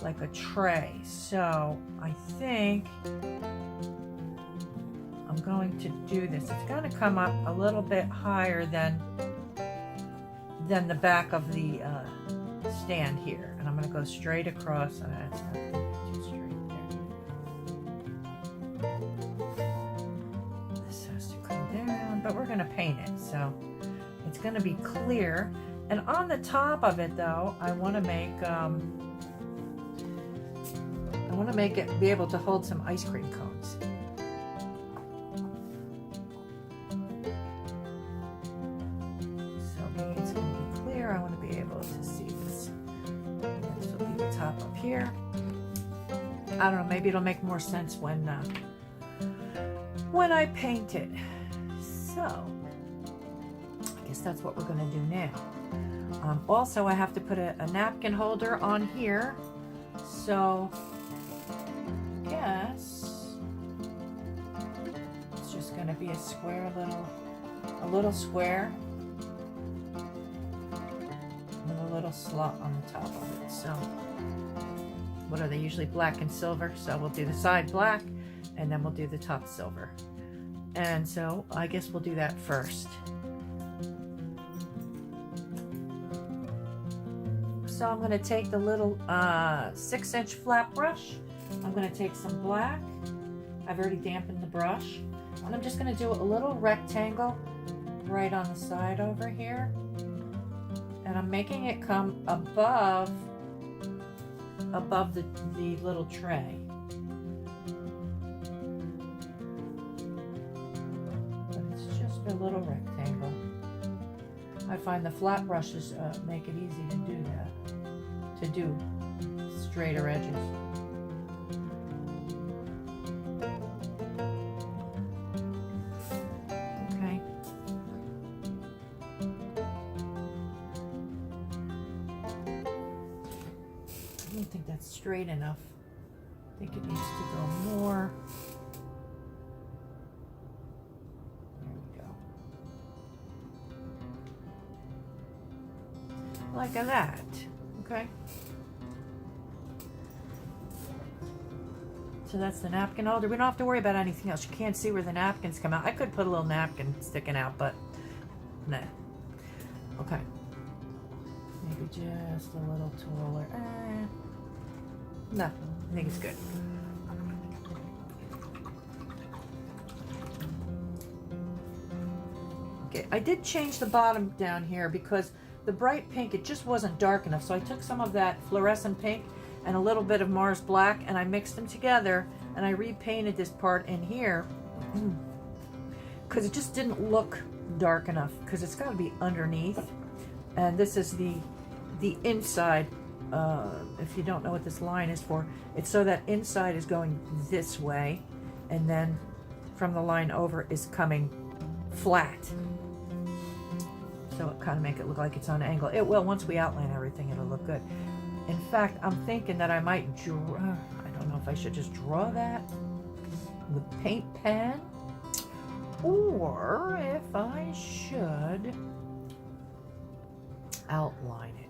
[SPEAKER 2] like a tray. So I think I'm going to do this. It's going to come up a little bit higher than the back of the stand here, and I'm going to go straight across. That's not too straight there. This has to come down, but we're going to paint it, so it's going to be clear. And on the top of it, though, I want to make it be able to hold some ice cream cones. So it's going to be clear. I want to be here. I don't know, maybe it'll make more sense when I paint it. So, I guess that's what we're gonna do now. Also, I have to put a napkin holder on here. So, I guess it's just gonna be a square a little square with a little slot on the top of it. So, what are they usually? Black and silver. So we'll do the side black and then we'll do the top silver. And so I guess we'll do that first. So I'm going to take the little 6-inch flat brush. I'm going to take some black. I've already dampened the brush. And I'm just going to do a little rectangle right on the side over here. And I'm making it come above the little tray. But it's just a little rectangle. I find the flat brushes make it easy to do that. To do straighter edges. Okay. I don't think that's straight enough. I think it needs to go more. There we go. Like that. Okay. So that's the napkin holder. We don't have to worry about anything else. You can't see where the napkins come out. I could put a little napkin sticking out, but nah. Okay. Maybe just a little taller. No, I think it's good. Okay, I did change the bottom down here because the bright pink, it just wasn't dark enough. So I took some of that fluorescent pink and a little bit of Mars black and I mixed them together and I repainted this part in here because it just didn't look dark enough because it's got to be underneath. And this is the inside. If you don't know what this line is for, it's so that inside is going this way and then from the line over is coming flat. So it kind of make it look like it's on an angle. It will, once we outline everything, it'll look good. In fact, I'm thinking that I might draw, I don't know if I should just draw that with paint pen or if I should outline it.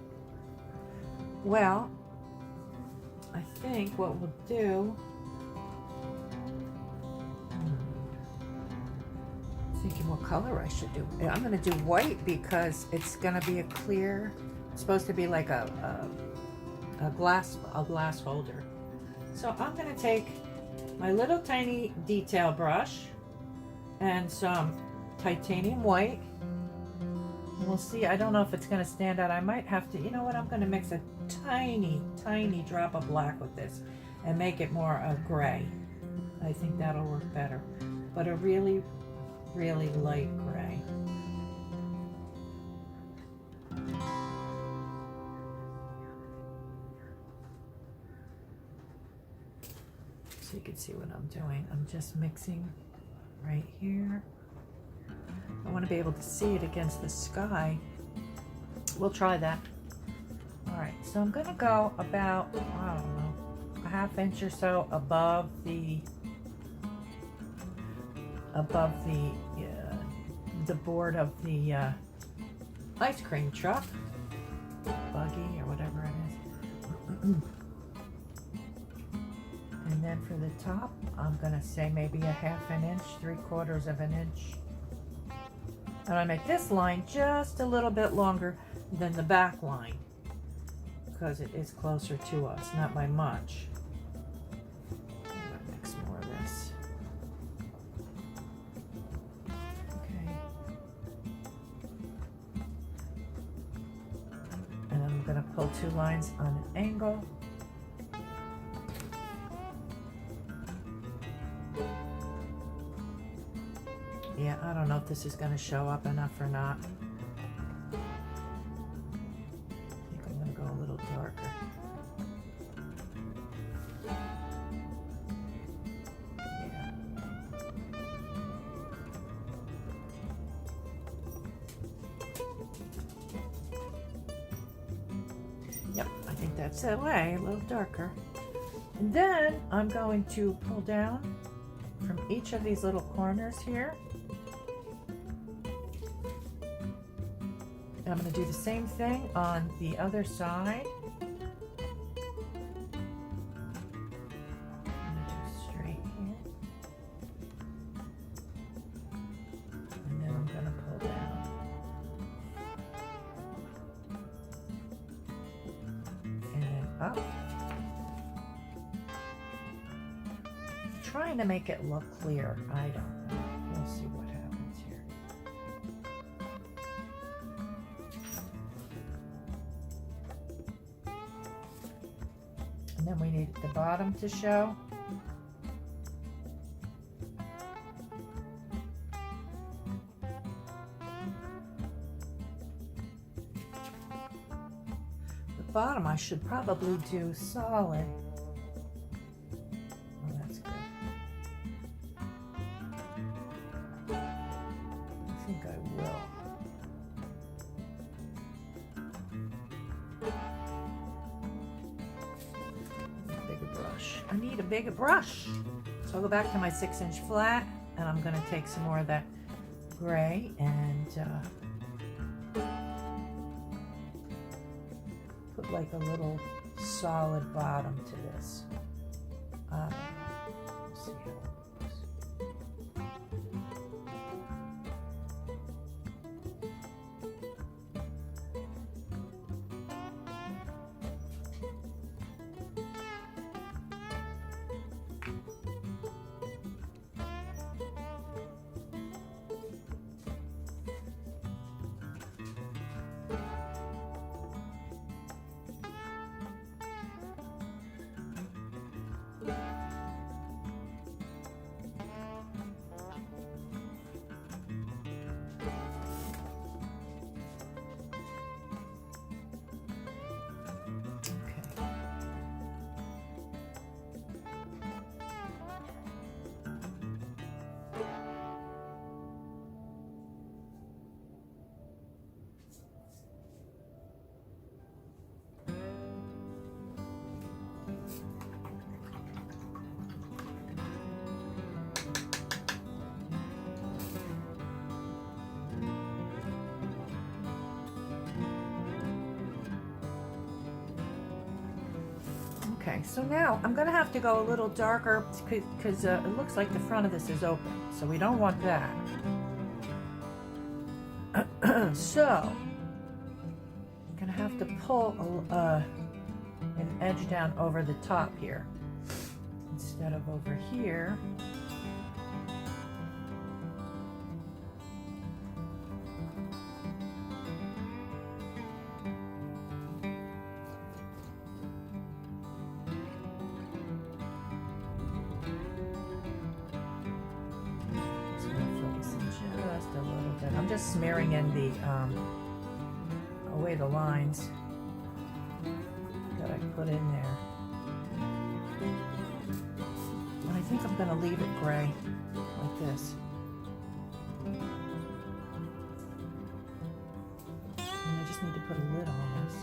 [SPEAKER 2] Well, I think what we'll do, thinking what color I should do. I'm going to do white because it's going to be a clear, it's supposed to be like a glass holder. So I'm going to take my little tiny detail brush and some titanium white. And we'll see, I don't know if it's going to stand out. I might have to, you know what, I'm going to mix a tiny drop of black with this and make it more gray. I think that'll work better. But a really light gray. So you can see what I'm doing. I'm just mixing right here. I want to be able to see it against the sky. We'll try that. All right, so I'm going to go about, I don't know, a ½ inch or so above the board of the ice cream truck, buggy or whatever it is. And then for the top, I'm gonna say maybe a ½ inch, 3/4 of an inch. And I make this line just a little bit longer than the back line because it is closer to us, not by much. I'm gonna mix more of this. And I'm going to pull 2 lines on an angle. Yeah, I don't know if this is going to show up enough or not. I think I'm going to go a little darker. think that's that way, a little darker. And then I'm going to pull down from each of these little corners here. And I'm going to do the same thing on the other side. I'm going to do straight here. And then I'm going to pull down. And then up. Trying to make it look clear. I don't know. We'll see what happens here. And then we need the bottom to show. The bottom I should probably do solid. Oh, that's good. I think I will. Bigger brush. I need a bigger brush. So I'll go back to my 6-inch flat, and I'm going to take some more of that gray and put like a little solid bottom to this. Let's see how it looks. Okay, so now I'm gonna have to go a little darker because it looks like the front of this is open, so we don't want that. So I'm gonna have to pull an edge down over the top here instead of over here. I'm just smearing in the away the lines that I put in there. And I think I'm going to leave it gray like this. And I just need to put a lid on this.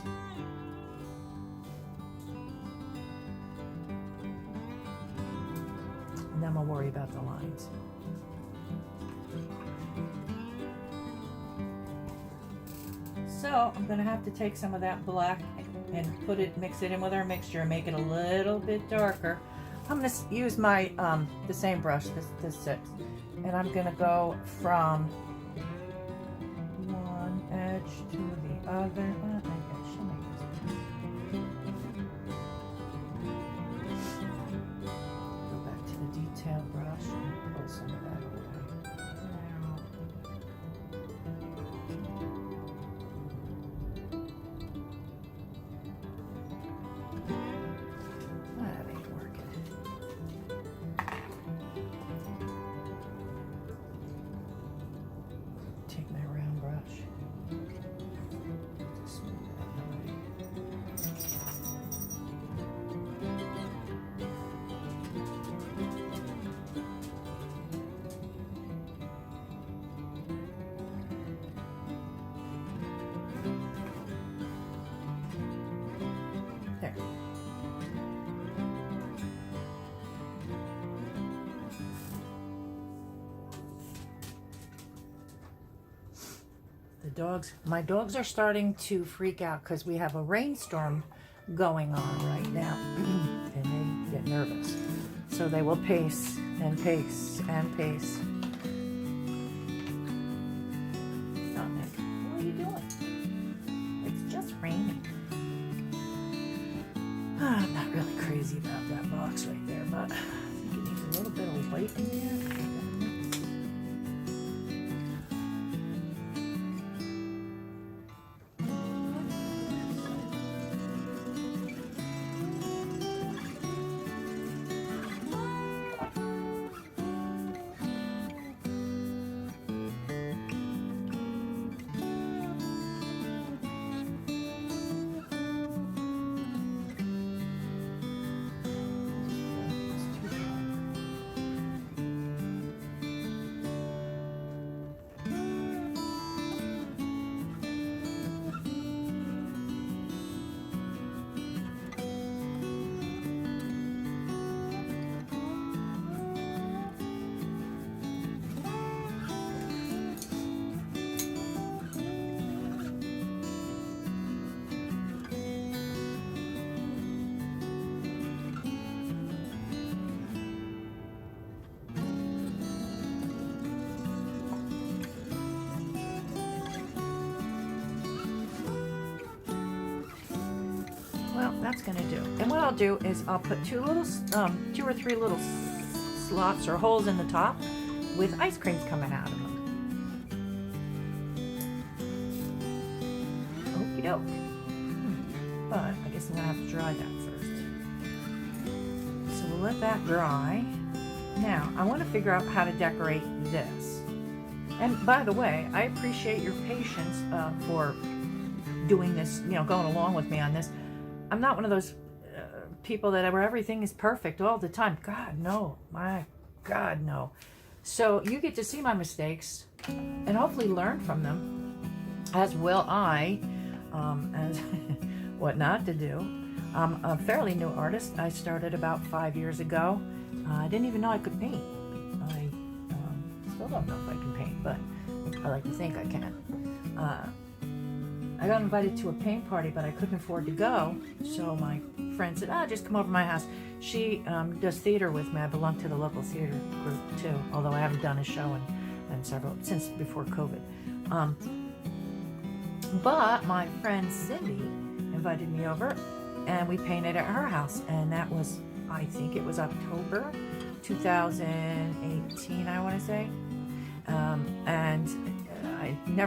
[SPEAKER 2] And then we'll worry about the lines. So I'm going to have to take some of that black and mix it in with our mixture and make it a little bit darker. I'm going to use my the same brush, this 6, and I'm going to go from one edge to the other. Maybe I should make this. Go back to the detail brush and pull some of that away. My dogs are starting to freak out because we have a rainstorm going on right now. And they get nervous. So they will pace and pace and pace. Stop, Nick. What are you doing? It's just raining. I'm not really crazy about that box right there, but I think it needs a little bit of white in there. That's gonna do. And what I'll do is I'll put two or three little slots or holes in the top with ice creams coming out of them. Okie doke. But I guess I'm gonna have to dry that first. So we'll let that dry. Now I want to figure out how to decorate this. And by the way, I appreciate your patience for doing this, going along with me on this. I'm not one of those people where everything is perfect all the time. God, no. My God, no. So you get to see my mistakes and hopefully learn from them, as will I, as what not to do. I'm a fairly new artist. I started about 5 years ago. I didn't even know I could paint. I still don't know if I can paint, but I like to think I can. I got invited to a paint party, but I couldn't afford to go. So my friend said, just come over to my house. She does theater with me. I belong to the local theater group too, although I haven't done a show in several, since before COVID. But my friend Cindy invited me over and we painted at her house. And that was, I think it was October 2018, I want to say.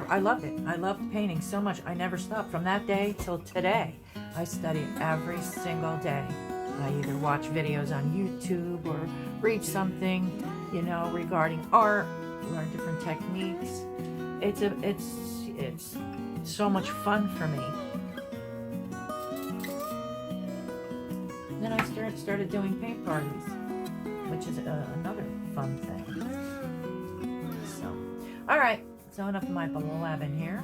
[SPEAKER 2] I loved it. I loved painting so much. I never stopped. From that day till today, I study every single day. I either watch videos on YouTube or read something, regarding art, learn different techniques. It's so much fun for me. Then I started doing paint parties, which is another fun thing. So, all right. So enough of my blabbing here.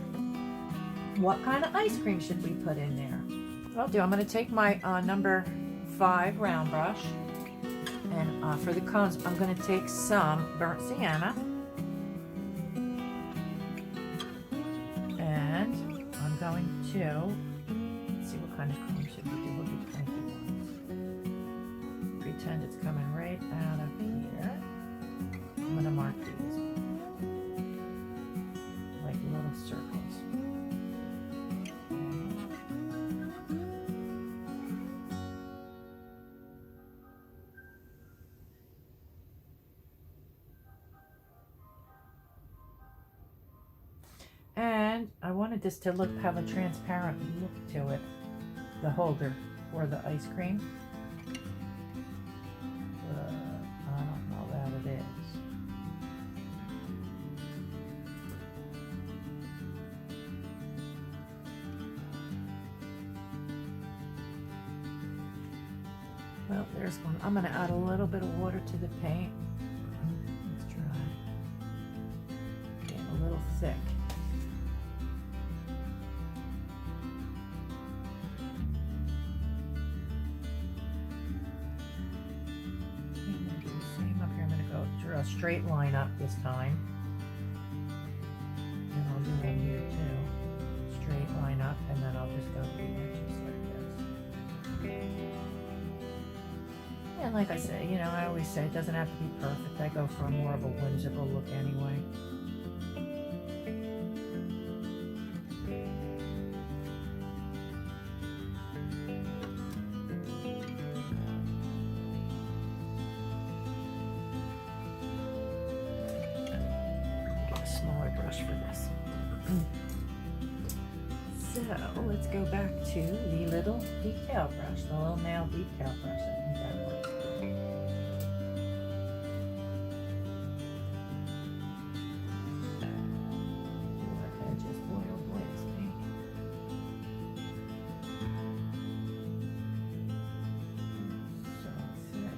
[SPEAKER 2] What kind of ice cream should we put in there? I'm going to take my number 5 round brush, and for the cones, I'm going to take some burnt sienna, and I'm going to let's see what kind of cones should we do. We'll do pointy ones. Pretend it's coming right out of here. I'm going to mark these. Circles. And I wanted this to have a transparent look to it, the holder for the ice cream. I don't know that it is. Well, there's one. I'm going to add a little bit of water to the paint. Let's try. Getting a little thick. I'm going to do the same up here. I'm going to go draw a straight line up this time. And I'll do one here too. like I say, you know, I always say it doesn't have to be perfect. I go for more of a whimsical look anyway. Get a smaller brush for this. So let's go back to the little detail brush, the little nail detail brush. I think that works good. More edges. Boy, oh boy, it's pink. So thick.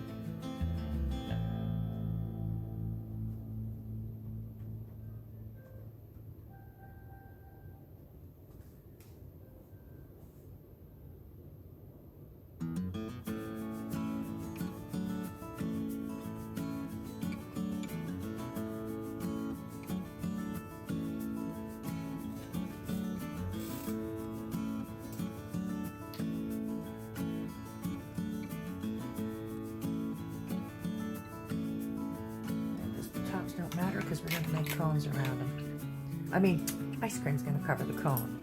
[SPEAKER 2] Tops don't matter because we're going to make cones around them. I mean, ice cream's going to cover the cone.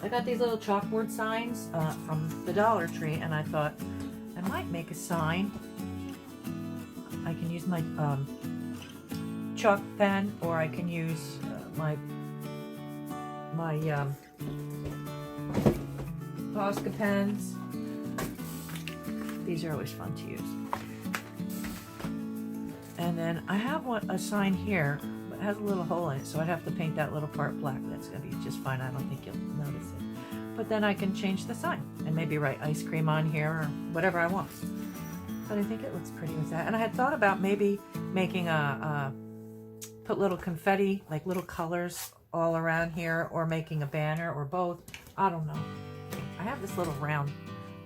[SPEAKER 2] I got these little chalkboard signs from the Dollar Tree, and I thought I might make a sign. I can use my chalk pen, or I can use my Posca pens. These are always fun to use. And then I have a sign here, but it has a little hole in it, so I'd have to paint that little part black. That's going to be just fine. I don't think you'll notice it. But then I can change the sign and maybe write ice cream on here or whatever I want. But I think it looks pretty with that. And I had thought about maybe making put little confetti, like little colors all around here, or making a banner, or both. I don't know. I have this little round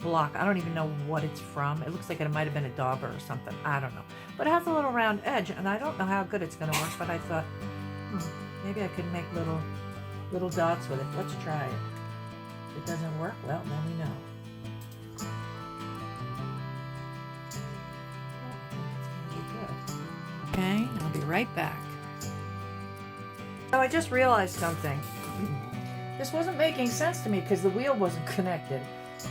[SPEAKER 2] block. I don't even know what it's from. It looks like it might have been a dauber or something. I don't know. But it has a little round edge, and I don't know how good it's going to work, but I thought, maybe I could make little dots with it. Let's try it. If it doesn't work, well, then we know. Okay, I'll be right back. So I just realized something. This wasn't making sense to me because the wheel wasn't connected.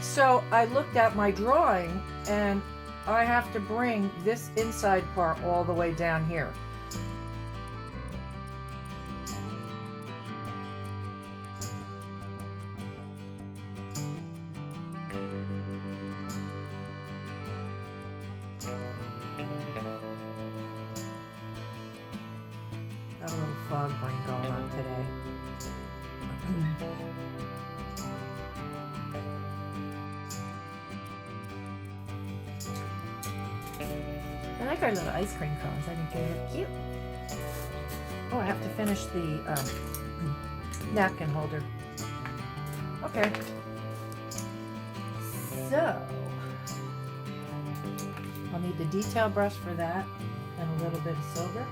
[SPEAKER 2] So I looked at my drawing, and I have to bring this inside part all the way down here. Got a little fog brain going on today. I like our little ice cream cones. I think they look cute. Oh, I have to finish the napkin holder. Okay. So, I'll need the detail brush for that and a little bit of silver.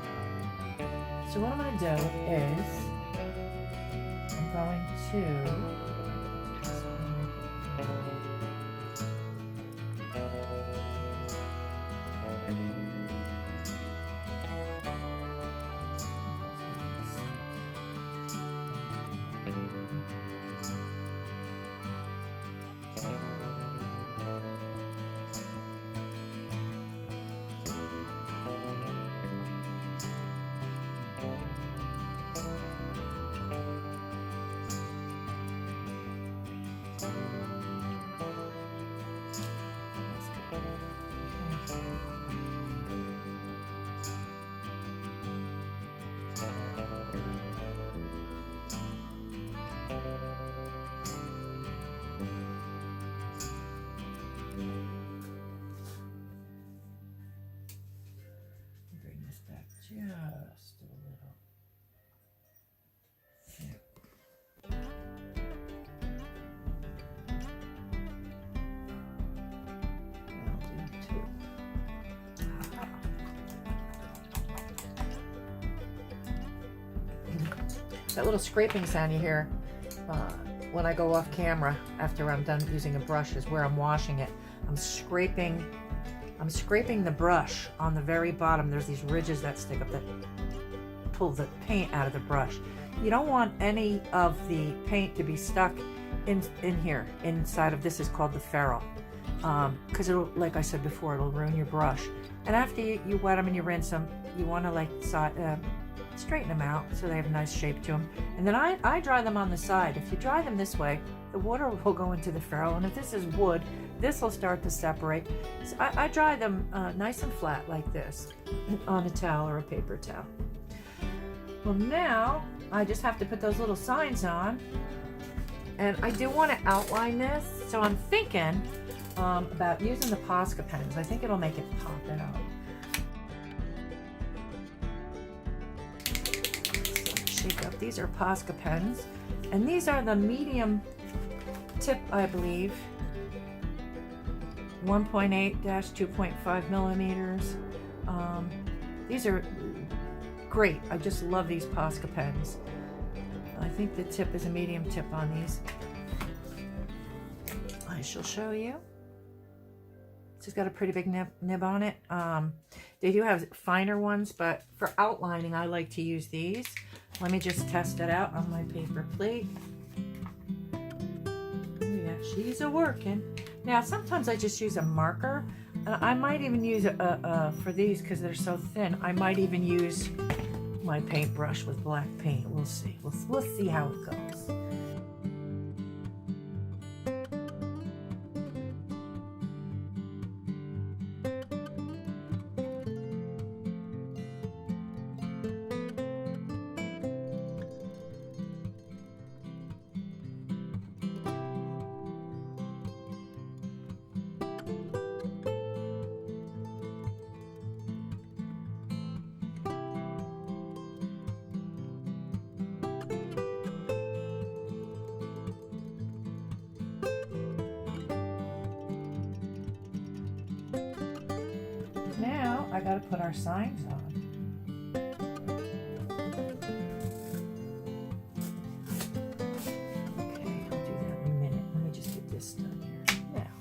[SPEAKER 2] So what I'm going to do is I'm going to That little scraping sound you hear when I go off camera after I'm done using a brush is where I'm washing it. I'm scraping the brush on the very bottom. There's these ridges that stick up that pull the paint out of the brush. You don't want any of the paint to be stuck in here, inside of this is called the ferrule. Because it'll, like I said before, it'll ruin your brush. And after you wet them and you rinse them, you want to like straighten them out so they have a nice shape to them. And then I dry them on the side. If you dry them this way, the water will go into the ferrule, and if this is wood, this will start to separate. So I dry them nice and flat like this on a towel or a paper towel. Well, now I just have to put those little signs on, and I do want to outline this, so I'm thinking about using the Posca pens. I think it'll make it pop out. So shake up. These are Posca pens, and these are the medium tip, I believe. 1.8-2.5 millimeters. These are great. I just love these Posca pens. I think the tip is a medium tip on these. I shall show you. It's just got a pretty big nib on it. They do have finer ones, but for outlining, I like to use these. Let me just test it out on my paper plate. Yeah, she's a-working. Now, sometimes I just use a marker. I might even use for these, because they're so thin, I might even use my paintbrush with black paint. We'll see. We'll see how it goes. Now I gotta put our signs on. Okay, I'll do that in a minute. Let me just get this done here. Now,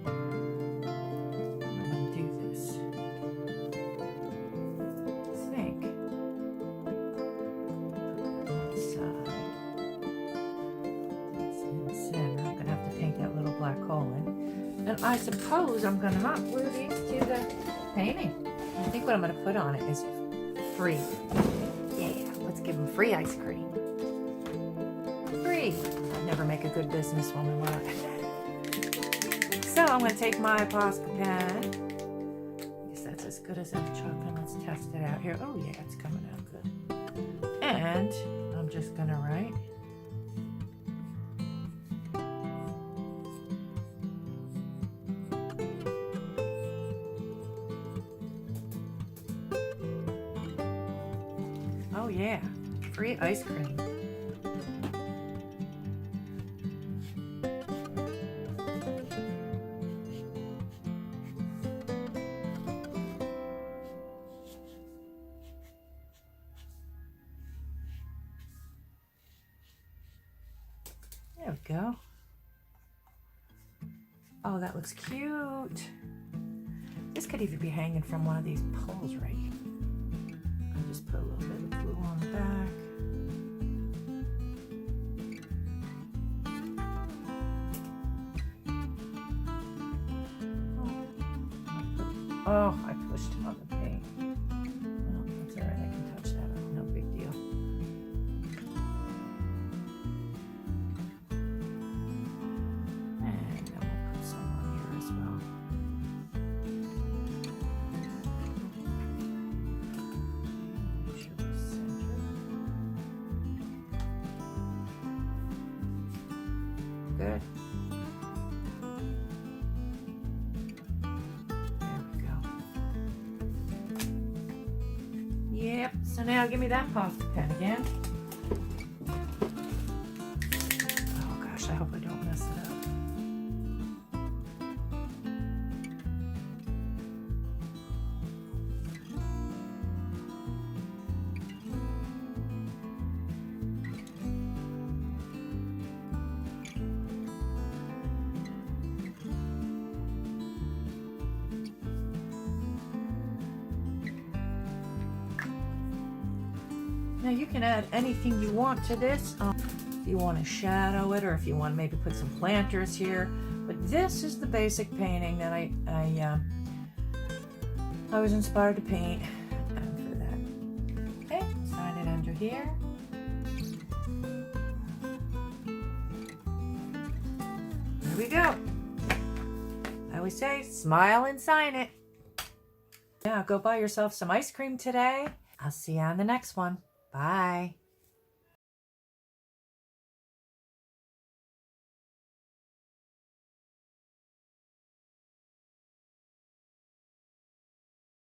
[SPEAKER 2] I'm gonna do this. I think. Put that on the side. That's in the center. I'm gonna have to paint that little black hole in. And I suppose I'm going to not glue these to the painting. I think what I'm going to put on it is free. Yeah, let's give them free ice cream. Free. I'd never make a good businesswoman, will I? So I'm going to take my Posca pen. I guess that's as good as I've chopped. Let's test it out here. Oh yeah, it's coming out good. And I'm just going to write. Oh yeah, free ice cream. There we go. Oh, that looks cute. This could even be hanging from one of these poles right here. I just put a little bit of glue on the back. Oh, I pushed on the paint. Well, that's all right. I can touch that. No big deal. And then we'll put some on here as well. Good. There we go. Yep. So now give me that Posca pen again. Oh gosh, I hope I don't mess it up. Now you can add anything you want to this. If you want to shadow it, or if you want to maybe put some planters here. But this is the basic painting that I was inspired to paint. And for that, okay, slide it under here. There we go. I always say, smile and sign it. Yeah, go buy yourself some ice cream today. I'll see you on the next one. Bye.